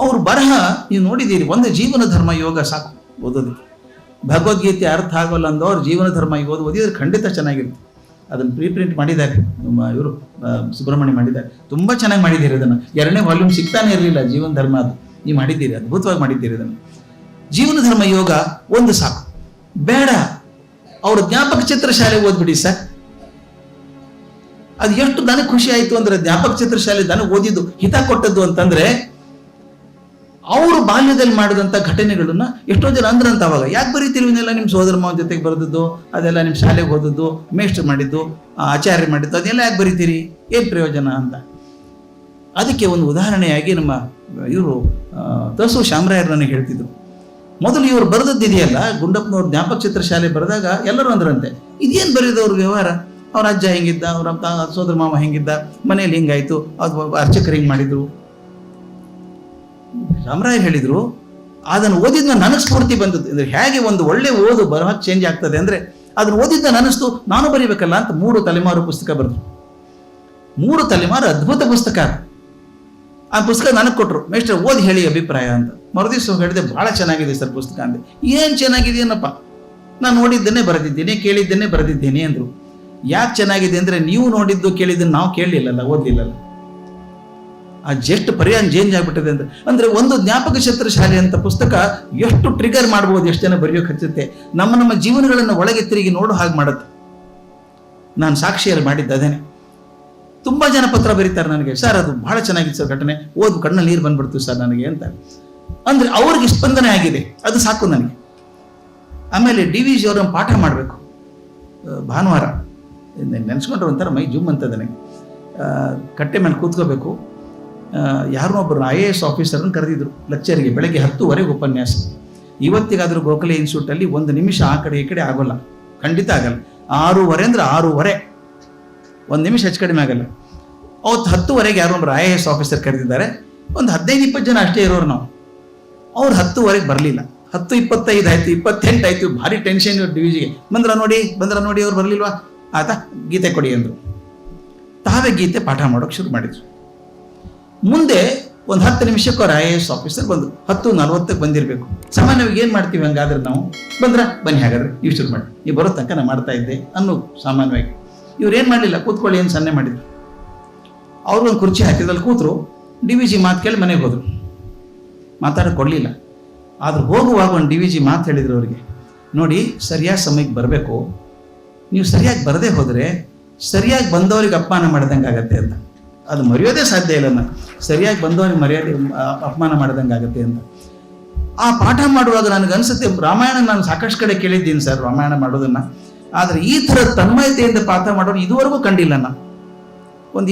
ಅವ್ರ ಬರಹ ನೀವು ನೋಡಿದ್ದೀರಿ. ಒಂದು ಜೀವನ ಧರ್ಮ ಯೋಗ ಸಾಕು ಓದೋದಕ್ಕೆ. ಭಗವದ್ಗೀತೆ ಅರ್ಥ ಆಗೋಲ್ಲ ಅಂದವ್ರು ಜೀವನ ಧರ್ಮ ಓದಿದ್ರೆ ಖಂಡಿತ ಚೆನ್ನಾಗಿರುತ್ತೆ. ಅದನ್ನು ಪ್ರಿಂಟ್ ಮಾಡಿದ್ದಾರೆ ಇವರು ಸುಬ್ರಹ್ಮಣ್ಯ ಮಾಡಿದ್ದಾರೆ. ತುಂಬ ಚೆನ್ನಾಗಿ ಮಾಡಿದ್ದೀರಿ ಅದನ್ನು. 2ನೇ ವಾಲ್ಯೂಮ್ ಸಿಗ್ತಾನೆ ಇರಲಿಲ್ಲ ಜೀವನ ಧರ್ಮ. ಅದು ನೀವು ಮಾಡಿದ್ದೀರಿ, ಅದ್ಭುತವಾಗಿ ಮಾಡಿದ್ದೀರಿ ಅದನ್ನು. ಜೀವನ ಧರ್ಮ ಯೋಗ ಒಂದು ಸಾಕು, ಬೇಡ ಅವ್ರ ಜ್ಞಾಪಕ ಚಿತ್ರಶಾಲೆ ಓದ್ಬಿಡಿ ಸರ್. ಅದು ಎಷ್ಟು ನನಗೆ ಖುಷಿ ಆಯಿತು ಅಂದರೆ, ಜ್ಞಾಪಕ ಚಿತ್ರಶಾಲೆ ನನಗೆ ಓದಿದ್ದು ಹಿತ ಕೊಟ್ಟದ್ದು ಅಂತಂದರೆ, ಅವರು ಬಾಲ್ಯದಲ್ಲಿ ಮಾಡಿದಂಥ ಘಟನೆಗಳನ್ನ ಎಷ್ಟೋ ಜನ ಅಂದ್ರಂತ ಅವಾಗ, ಯಾಕೆ ಬರೀತೀರಿ ಇವನ್ನೆಲ್ಲ ನಿಮ್ಮ ಸೋದರ ಮಾವನ ಜೊತೆಗೆ ಬರೆದದ್ದು, ಅದೆಲ್ಲ ನಿಮ್ಮ ಶಾಲೆಗೆ ಓದದ್ದು, ಮೇಷ್ಟ್ರು ಮಾಡಿದ್ದು, ಆಚಾರ್ಯ ಮಾಡಿದ್ದು, ಅದೆಲ್ಲ ಯಾಕೆ ಬರೀತೀರಿ, ಏನು ಪ್ರಯೋಜನ ಅಂತ. ಅದಕ್ಕೆ ಒಂದು ಉದಾಹರಣೆಯಾಗಿ ನಮ್ಮ ಇವರು ತಸು ಶಾಮರಾಯರು ನನಗೆ ಹೇಳ್ತಿದ್ರು. ಮೊದಲು ಇವರು ಬರೆದದ್ದಿದೆಯಲ್ಲ, ಗುಂಡಪ್ಪನವ್ರ ಜ್ಞಾಪಕ ಚಿತ್ರಶಾಲೆ ಬರೆದಾಗ ಎಲ್ಲರೂ ಅಂದ್ರಂತೆ, ಇದೇನು ಬರೆದವ್ರ ವ್ಯವಹಾರ, ಅವ್ರ ಅಜ್ಜ ಹೆಂಗಿದ್ದ, ಅವ್ರ ಸೋದರ ಮಾವ ಹೆಂಗಿದ್ದ, ಮನೇಲಿ ಹಿಂಗಾಯ್ತು, ಅದು ಅರ್ಚಕರು ಹಿಂಗೆ ಮಾಡಿದ್ರು. ಶಾಮರಾಯರು ಹೇಳಿದ್ರು, ಅದನ್ನು ಓದಿದ್ನ ನನಗೆ ಸ್ಫೂರ್ತಿ ಬಂದದ್ದು. ಅಂದರೆ ಹೇಗೆ ಒಂದು ಒಳ್ಳೆ ಓದು ಬರಹ ಚೇಂಜ್ ಆಗ್ತದೆ ಅಂದರೆ, ಅದನ್ನು ಓದಿದ್ದ ನನಸ್ತು ನಾನು ಬರೀಬೇಕಲ್ಲ ಅಂತ 3 ತಲೆಮಾರು ಪುಸ್ತಕ ಬರೆದ್ರು. 3 ತಲೆಮಾರು ಅದ್ಭುತ ಪುಸ್ತಕ. ಆ ಪುಸ್ತಕ ನನಗೆ ಕೊಟ್ಟರು, ಮೇಷ್ಟ್ರೆ ಓದಿ ಹೇಳಿ ಅಭಿಪ್ರಾಯ ಅಂತ. ಮರುದಿವ್ಸ ಹೇಳಿದೆ ಭಾಳ ಚೆನ್ನಾಗಿದೆ ಸರ್ ಪುಸ್ತಕ ಅಂದೆ. ಏನು ಚೆನ್ನಾಗಿದೆಯೇನಪ್ಪ, ನಾನು ನೋಡಿದ್ದನ್ನೇ ಬರೆದಿದ್ದೀನಿ, ಕೇಳಿದ್ದನ್ನೇ ಬರೆದಿದ್ದೀನಿ ಅಂದರು. ಯಾಕೆ ಚೆನ್ನಾಗಿದೆ ಅಂದರೆ ನೀವು ನೋಡಿದ್ದು ಕೇಳಿದ್ದನ್ನು ನಾವು ಕೇಳಲಿಲ್ಲಲ್ಲ, ಓದಲಿಲ್ಲಲ್ಲ. ಆ ಜಸ್ಟ್ ಪರಿಹಾರ ಚೇಂಜ್ ಆಗಿಬಿಟ್ಟಿದೆ ಅಂದರೆ ಒಂದು ಜ್ಞಾಪಕ ಛತ್ರಶಾಲೆ ಅಂತ ಪುಸ್ತಕ ಎಷ್ಟು ಟ್ರಿಗರ್ ಮಾಡ್ಬೋದು, ಎಷ್ಟು ಜನ ಬರೆಯೋಕೆ ಹಚ್ಚುತ್ತೆ, ನಮ್ಮ ಜೀವನಗಳನ್ನು ಒಳಗೆ ತಿರುಗಿ ನೋಡೋ ಹಾಗೆ ಮಾಡುತ್ತೆ. ನಾನು ಸಾಕ್ಷಿಯಲ್ಲಿ ಮಾಡಿದ್ದು ಅದೇನೆ. ತುಂಬ ಜನ ಪತ್ರ ಬರೀತಾರೆ ನನಗೆ, ಸರ್ ಅದು ಬಹಳ ಚೆನ್ನಾಗಿತ್ತು ಸರ್ ಘಟನೆ, ಓದು ಕಣ್ಣಲ್ಲಿ ನೀರು ಬಂದ್ಬಿಡ್ತು ಸರ್ ನನಗೆ ಅಂತ. ಅಂದರೆ ಅವ್ರಿಗೆ ಸ್ಪಂದನೆ ಆಗಿದೆ, ಅದು ಸಾಕು ನನಗೆ. ಆಮೇಲೆ DVG ಅವರನ್ನು ಪಾಠ ಮಾಡಬೇಕು ಭಾನುವಾರ, ನೆನೆಸ್ಕೊಂಡ್ರೆ ಒಂಥರ ಮೈ ಜುಮ್ ಅಂತ ನನಗೆ. ಕಟ್ಟೆ ಮೇಲೆ ಕೂತ್ಕೋಬೇಕು, ಯಾರನ್ನೋ ಒಬ್ಬರು IAS ಆಫೀಸರನ್ನು ಕರೆದಿದ್ರು ಲೆಕ್ಚರ್ಗೆ, ಬೆಳಗ್ಗೆ 10:00 ಉಪನ್ಯಾಸ. ಇವತ್ತಿಗಾದರೂ ಗೋಖಲೆ ಇನ್ಸ್ಟಿಟ್ಯೂಟಲ್ಲಿ 1 ನಿಮಿಷ ಆ ಕಡೆ ಈ ಕಡೆ ಆಗೋಲ್ಲ, ಖಂಡಿತ ಆಗಲ್ಲ. 6:30 ಅಂದರೆ 6:30, 1 ನಿಮಿಷ ಹೆಚ್ಚು ಕಡಿಮೆ ಆಗಲ್ಲ. ಅವತ್ತು 10:00 ಯಾರೋ ಒಬ್ಬರು IAS ಆಫೀಸರ್ ಕರೆದಿದ್ದಾರೆ. ಒಂದು 15-20 ಜನ ಅಷ್ಟೇ ಇರೋರು ನಾವು. ಅವ್ರು 10:00 ಬರಲಿಲ್ಲ. 10:25 ಆಯಿತು, 28 ಆಯಿತು, ಭಾರಿ ಟೆನ್ಷನ್ DVGಗೆ. ಬಂದ್ರ ನೋಡಿ ಅವ್ರು ಬರಲಿಲ್ವಾ, ಆತ ಗೀತೆ ಕೊಡಿ ಅಂದರು. ತಾವೇ ಗೀತೆ ಪಾಠ ಮಾಡೋಕೆ ಶುರು ಮಾಡಿದ್ರು. ಮುಂದೆ ಒಂದು 10 ನಿಮಿಷಕ್ಕೆ ಅವ್ರು IAS ಆಫೀಸರ್ ಬಂದರು. 10:40 ಬಂದಿರಬೇಕು. ಸಾಮಾನ್ಯವಾಗಿ ಏನು ಮಾಡ್ತೀವಿ ಹಂಗಾದ್ರೆ ನಾವು, ಬನ್ನಿ ಹಾಗಾದ್ರೆ ನೀವು ಶುರು ಮಾಡಿ, ನೀವು ಬರೋ ತನಕ ನಾನು ಮಾಡ್ತಾ ಇದ್ದೆ ಅನ್ನೋ ಸಾಮಾನ್ಯವಾಗಿ. ಇವ್ರು ಏನು ಮಾಡಲಿಲ್ಲ, ಕೂತ್ಕೊಳ್ಳಿ ಏನು ಸನ್ನೆ ಮಾಡಿದ್ರು. ಅವ್ರು ಒಂದು ಕುರ್ಚಿ ಹಾಕಿದ್ರಲ್ಲಿ ಕೂತರು. DVG ಮಾತು ಕೇಳಿ ಮನೆಗೆ ಹೋದರು. ಮಾತಾಡೋಕೆ ಕೊಡಲಿಲ್ಲ. ಆದ್ರೆ ಹೋಗುವಾಗ ಒಂದು DVG ಮಾತು ಹೇಳಿದ್ರು ಅವರಿಗೆ, ನೋಡಿ ಸರಿಯಾದ ಸಮಯಕ್ಕೆ ಬರಬೇಕು, ನೀವು ಸರಿಯಾಗಿ ಬರದೇ ಹೋದರೆ ಸರಿಯಾಗಿ ಬಂದವರಿಗೆ ಅಪಮಾನ ಮಾಡ್ದಂಗೆ ಆಗತ್ತೆ ಅಂತ. ಅದು ಮರೆಯೋದೇ ಸಾಧ್ಯ ಇಲ್ಲ, ನಾನು ಸರಿಯಾಗಿ ಬಂದವರಿಗೆ ಮರ್ಯಾದೆ ಅಪಮಾನ ಮಾಡ್ದಂಗೆ ಆಗತ್ತೆ ಅಂತ. ಆ ಪಾಠ ಮಾಡುವಾಗ ನನಗನ್ಸುತ್ತೆ, ರಾಮಾಯಣ ನಾನು ಸಾಕಷ್ಟು ಕಡೆ ಕೇಳಿದ್ದೀನಿ ಸರ್ ರಾಮಾಯಣ ಮಾಡೋದನ್ನು, ಆದರೆ ಈ ಥರ ತನ್ಮಯತೆಯಿಂದ ಪಾಠ ಮಾಡೋರು ಇದುವರೆಗೂ ಕಂಡಿಲ್ಲ ನಾನು.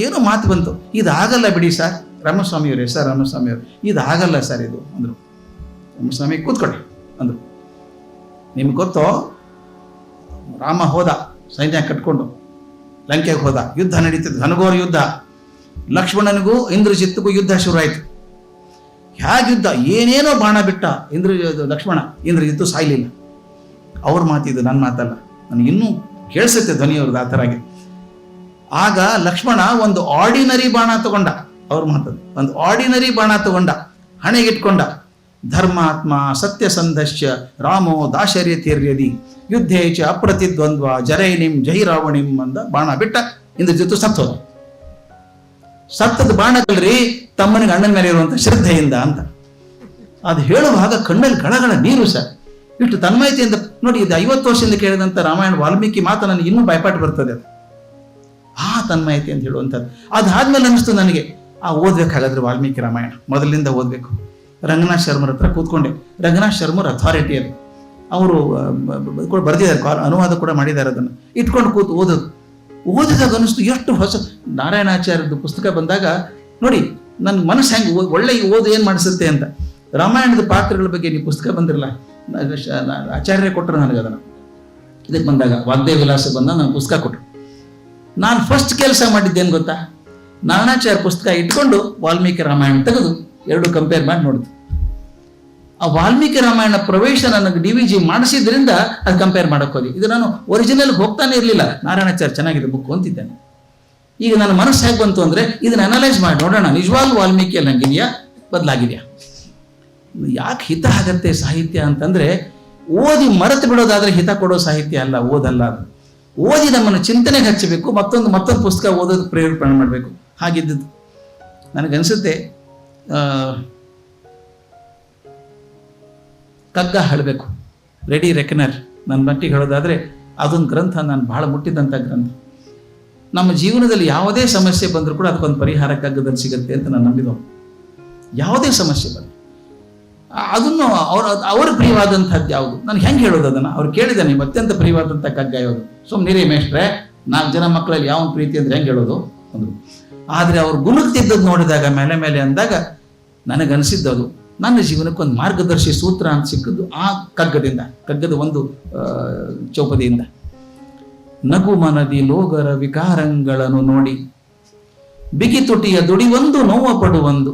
ಏನೋ ಮಾತು ಬಂತು, ಇದಾಗಲ್ಲ ಬಿಡಿ ಸರ್ ರಾಮಸ್ವಾಮಿಯವರೇ, ಸರ್ ರಾಮಸ್ವಾಮಿಯವರು ಇದಾಗಲ್ಲ ಸರ್ ಇದು ಅಂದರು. ರಾಮಸ್ವಾಮಿ ಕೂತ್ಕೊಳ್ಳಿ ಅಂದರು. ನಿಮ್ಗೆ ಗೊತ್ತೋ, ರಾಮ ಹೋದ ಸೈನ್ಯ ಕಟ್ಕೊಂಡು ಲಂಕೆಗೆ ಹೋದ, ಯುದ್ಧ ನಡೀತಿದ್ದು, ಘನಘೋರ ಯುದ್ಧ. ಲಕ್ಷ್ಮಣನಿಗೂ ಇಂದ್ರಜಿತ್ತಿಗೂ ಯುದ್ಧ ಶುರು ಆಯಿತು. ಹೇಗೆ ಯುದ್ಧ, ಏನೇನೋ ಬಾಣ ಬಿಟ್ಟ ಲಕ್ಷ್ಮಣ, ಇಂದ್ರಜಿತ್ತು ಸಾಯ್ಲಿಲ್ಲ. ಅವ್ರ ಮಾತಿದ್ದು, ನನ್ನ ಮಾತಲ್ಲ, ನನಗೆ ಇನ್ನೂ ಕೇಳಿಸುತ್ತೆ ಧ್ವನಿಯವ್ರದ್ದು ಆ ಥರಾಗೆ. ಆಗ ಲಕ್ಷ್ಮಣ ಒಂದು ಆರ್ಡಿನರಿ ಬಾಣ ತಗೊಂಡ, ಅವ್ರ ಮಾತದ್ದು, ಒಂದು ಆರ್ಡಿನರಿ ಬಾಣ ತಗೊಂಡ, ಹಣೆಗಿಟ್ಕೊಂಡ. ಧರ್ಮಾತ್ಮ ಸತ್ಯಸಂಧಶ್ಚ ರಾಮೋ ದಾಶರ್ಯತಿರ್ಯದಿ ಯುದ್ಧೇ ಚ ಅಪ್ರತಿದ್ವಂದ್ವ ಜರೈನಿಂ ಜೈ ರಾವಣಿಂ ಅಂದ ಬಾಣ ಬಿಟ್ಟ. ಇಂದ್ರಜಿತ್ತು ಸತ್ತೋದ. ಸತ್ತದ ಬಾಣಗಳ್ರಿ ತಮ್ಮನಿಗೆ ಅಣ್ಣನ ಮೇಲೆ ಇರುವಂಥ ಶ್ರದ್ಧೆಯಿಂದ ಅಂತ. ಅದು ಹೇಳುವಾಗ ಕಣ್ಣಲ್ಲಿ ಗಳಗಳ ನೀರು ಸರ್. ಇಷ್ಟು ತನ್ಮಯತೆಯಿಂದ ನೋಡಿ, ಇದು 50 ವರ್ಷದಿಂದ ಕೇಳಿದಂಥ ರಾಮಾಯಣ ವಾಲ್ಮೀಕಿ ಮಾತು ನನಗೆ ಇನ್ನೂ ಭಯಪಾಠ ಬರ್ತದೆ. ಅದು ಆ ತನ್ಮಯತೆ ಅಂತ ಹೇಳುವಂಥದ್ದು. ಅದಾದ್ಮೇಲೆ ಅನ್ನಿಸ್ತು ನನಗೆ, ಓದ್ಬೇಕಾಗಾದ್ರೆ ವಾಲ್ಮೀಕಿ ರಾಮಾಯಣ ಮೊದಲಿಂದ ಓದಬೇಕು. ರಂಗನಾಥ್ ಶರ್ಮರ ಹತ್ರ ಕೂತ್ಕೊಂಡೆ. ರಂಗನಾಥ್ ಶರ್ಮರ್ ಅಥಾರಿಟಿ ಅದು, ಅವರು ಬರೆದಿದ್ದಾರೆ, ಅನುವಾದ ಕೂಡ ಮಾಡಿದ್ದಾರೆ. ಅದನ್ನು ಇಟ್ಕೊಂಡು ಕೂತು ಓದಿದಾಗ ಅನ್ನಿಸ್ತು ಎಷ್ಟು ಹೊಸ. ನಾರಾಯಣಾಚಾರ್ಯದ ಪುಸ್ತಕ ಬಂದಾಗ ನೋಡಿ ನನ್ನ ಮನಸ್ಸು ಹೆಂಗೆ ಒಳ್ಳೆ ಓದು ಏನು ಮಾಡಿಸುತ್ತೆ ಅಂತ. ರಾಮಾಯಣದ ಪಾತ್ರಗಳ ಬಗ್ಗೆ ನೀವು ಪುಸ್ತಕ ಬಂದಿರಲ್ಲ, ಆಚಾರ್ಯ ಕೊಟ್ಟರು ನನಗೆ ಅದನ್ನು. ಇದಕ್ಕೆ ಬಂದಾಗ ವಾಗ್ದೇವ ವಿಲಾಸ ಬಂದಾಗ ನಾನು ಪುಸ್ತಕ ಕೊಟ್ಟರು. ನಾನು ಫಸ್ಟ್ ಕೆಲಸ ಮಾಡಿದ್ದೇನು ಗೊತ್ತಾ, ನಾರಾಯಣಾಚಾರ್ಯ ಪುಸ್ತಕ ಇಟ್ಕೊಂಡು ವಾಲ್ಮೀಕಿ ರಾಮಾಯಣ ತೆಗೆದು 2 ಕಂಪೇರ್ ಮಾಡಿ ನೋಡಿದ್ದು. ಆ ವಾಲ್ಮೀಕಿ ರಾಮಾಯಣ ಪ್ರವೇಶ ನನಗೆ DVG ಮಾಡಿಸಿದ್ರಿಂದ ಅದು ಕಂಪೇರ್ ಮಾಡೋಕೆ ಹೋಗಿ. ಇದು ನಾನು ಒರಿಜಿನಲ್ ಹೋಗ್ತಾನೆ ಇರಲಿಲ್ಲ, ನಾರಾಯಣಾಚಾರ್ಯ ಚೆನ್ನಾಗಿದೆ ಬುಕ್ ಅಂತಿದ್ದೇನೆ. ಈಗ ನನ್ನ ಮನಸ್ಸು ಹೇಗೆ ಬಂತು ಅಂದರೆ, ಇದನ್ನ ಅನಲೈಸ್ ಮಾಡಿ ನೋಡೋಣ, ನಿಜವಾಗ್ಲೂ ವಾಲ್ಮೀಕಿಯಲ್ಲಿ ಹಂಗಿದೆಯಾ, ಬದಲಾಗಿದೆಯಾ. ಯಾಕೆ ಹಿತ ಆಗತ್ತೆ ಸಾಹಿತ್ಯ ಅಂತಂದರೆ, ಓದಿ ಮರೆತು ಬಿಡೋದಾದರೆ ಹಿತ ಕೊಡೋ ಸಾಹಿತ್ಯ ಅಲ್ಲ, ಓದಲ್ಲ ಅದು. ಓದಿ ನಮ್ಮನ್ನು ಚಿಂತನೆಗೆ ಹಚ್ಚಬೇಕು, ಮತ್ತೊಂದು ಪುಸ್ತಕ ಓದೋದು ಪ್ರೇರೇಪಣೆ ಮಾಡಬೇಕು. ಹಾಗಿದ್ದದ್ದು ನನಗನ್ಸುತ್ತೆ. ಕಗ್ಗ ಹೇಳಬೇಕು, ರೆಡಿ ರೆಕನರ್. ನನ್ನ ಮಟ್ಟಿಗೆ ಹೇಳೋದಾದರೆ ಅದೊಂದು ಗ್ರಂಥ ನಾನು ಬಹಳ ಮುಟ್ಟಿದಂಥ ಗ್ರಂಥ. ನಮ್ಮ ಜೀವನದಲ್ಲಿ ಯಾವುದೇ ಸಮಸ್ಯೆ ಬಂದರೂ ಕೂಡ ಅದಕ್ಕೊಂದು ಪರಿಹಾರ ಕಗ್ಗದಲ್ಲಿ ಸಿಗುತ್ತೆ ಅಂತ ನಾನು ನಂಬಿದವನು. ಯಾವುದೇ ಸಮಸ್ಯೆ ಬಂದು ಅದನ್ನು ಅವ್ರಿಗೆ ಪ್ರಿಯವಾದಂಥದ್ದು ಯಾವುದು, ನಾನು ಹೆಂಗೆ ಹೇಳೋದು ಅದನ್ನು. ಅವ್ರು ಕೇಳಿದ್ದಾನೆ, ನಿಮ್ಮ ಅತ್ಯಂತ ಪ್ರಿಯವಾದಂಥ ಕಗ್ಗ ಯಾವುದು. ಸುಮ್ಮನಿರೇ ಮೇಷ್ಟ್ರೆ, 4 ಜನ ಮಕ್ಕಳಲ್ಲಿ ಯಾವ ಪ್ರೀತಿ ಅಂದರೆ ಹೆಂಗೆ ಹೇಳೋದು ಅಂದರು. ಆದರೆ ಅವ್ರು ಗುಣಗ್ತಿದ್ದದ್ದು ನೋಡಿದಾಗ ಮೇಲೆ ಅಂದಾಗ ನನಗನ್ನಿಸಿದ್ದು ಅದು ನನ್ನ ಜೀವನಕ್ಕೊಂದು ಮಾರ್ಗದರ್ಶಿ ಸೂತ್ರ ಅಂತ ಸಿಕ್ಕಿದ್ದು ಆ ಕಗ್ಗದ ಒಂದು ಚೌಪದಿಯಿಂದ. ನಗು ಮನದಿ ಲೋಗರ ವಿಕಾರಗಳನ್ನು ನೋಡಿ ಬಿಗಿ ತುಟಿಯ ದುಡಿವೊಂದು ನೋವ ಪಡುವೊಂದು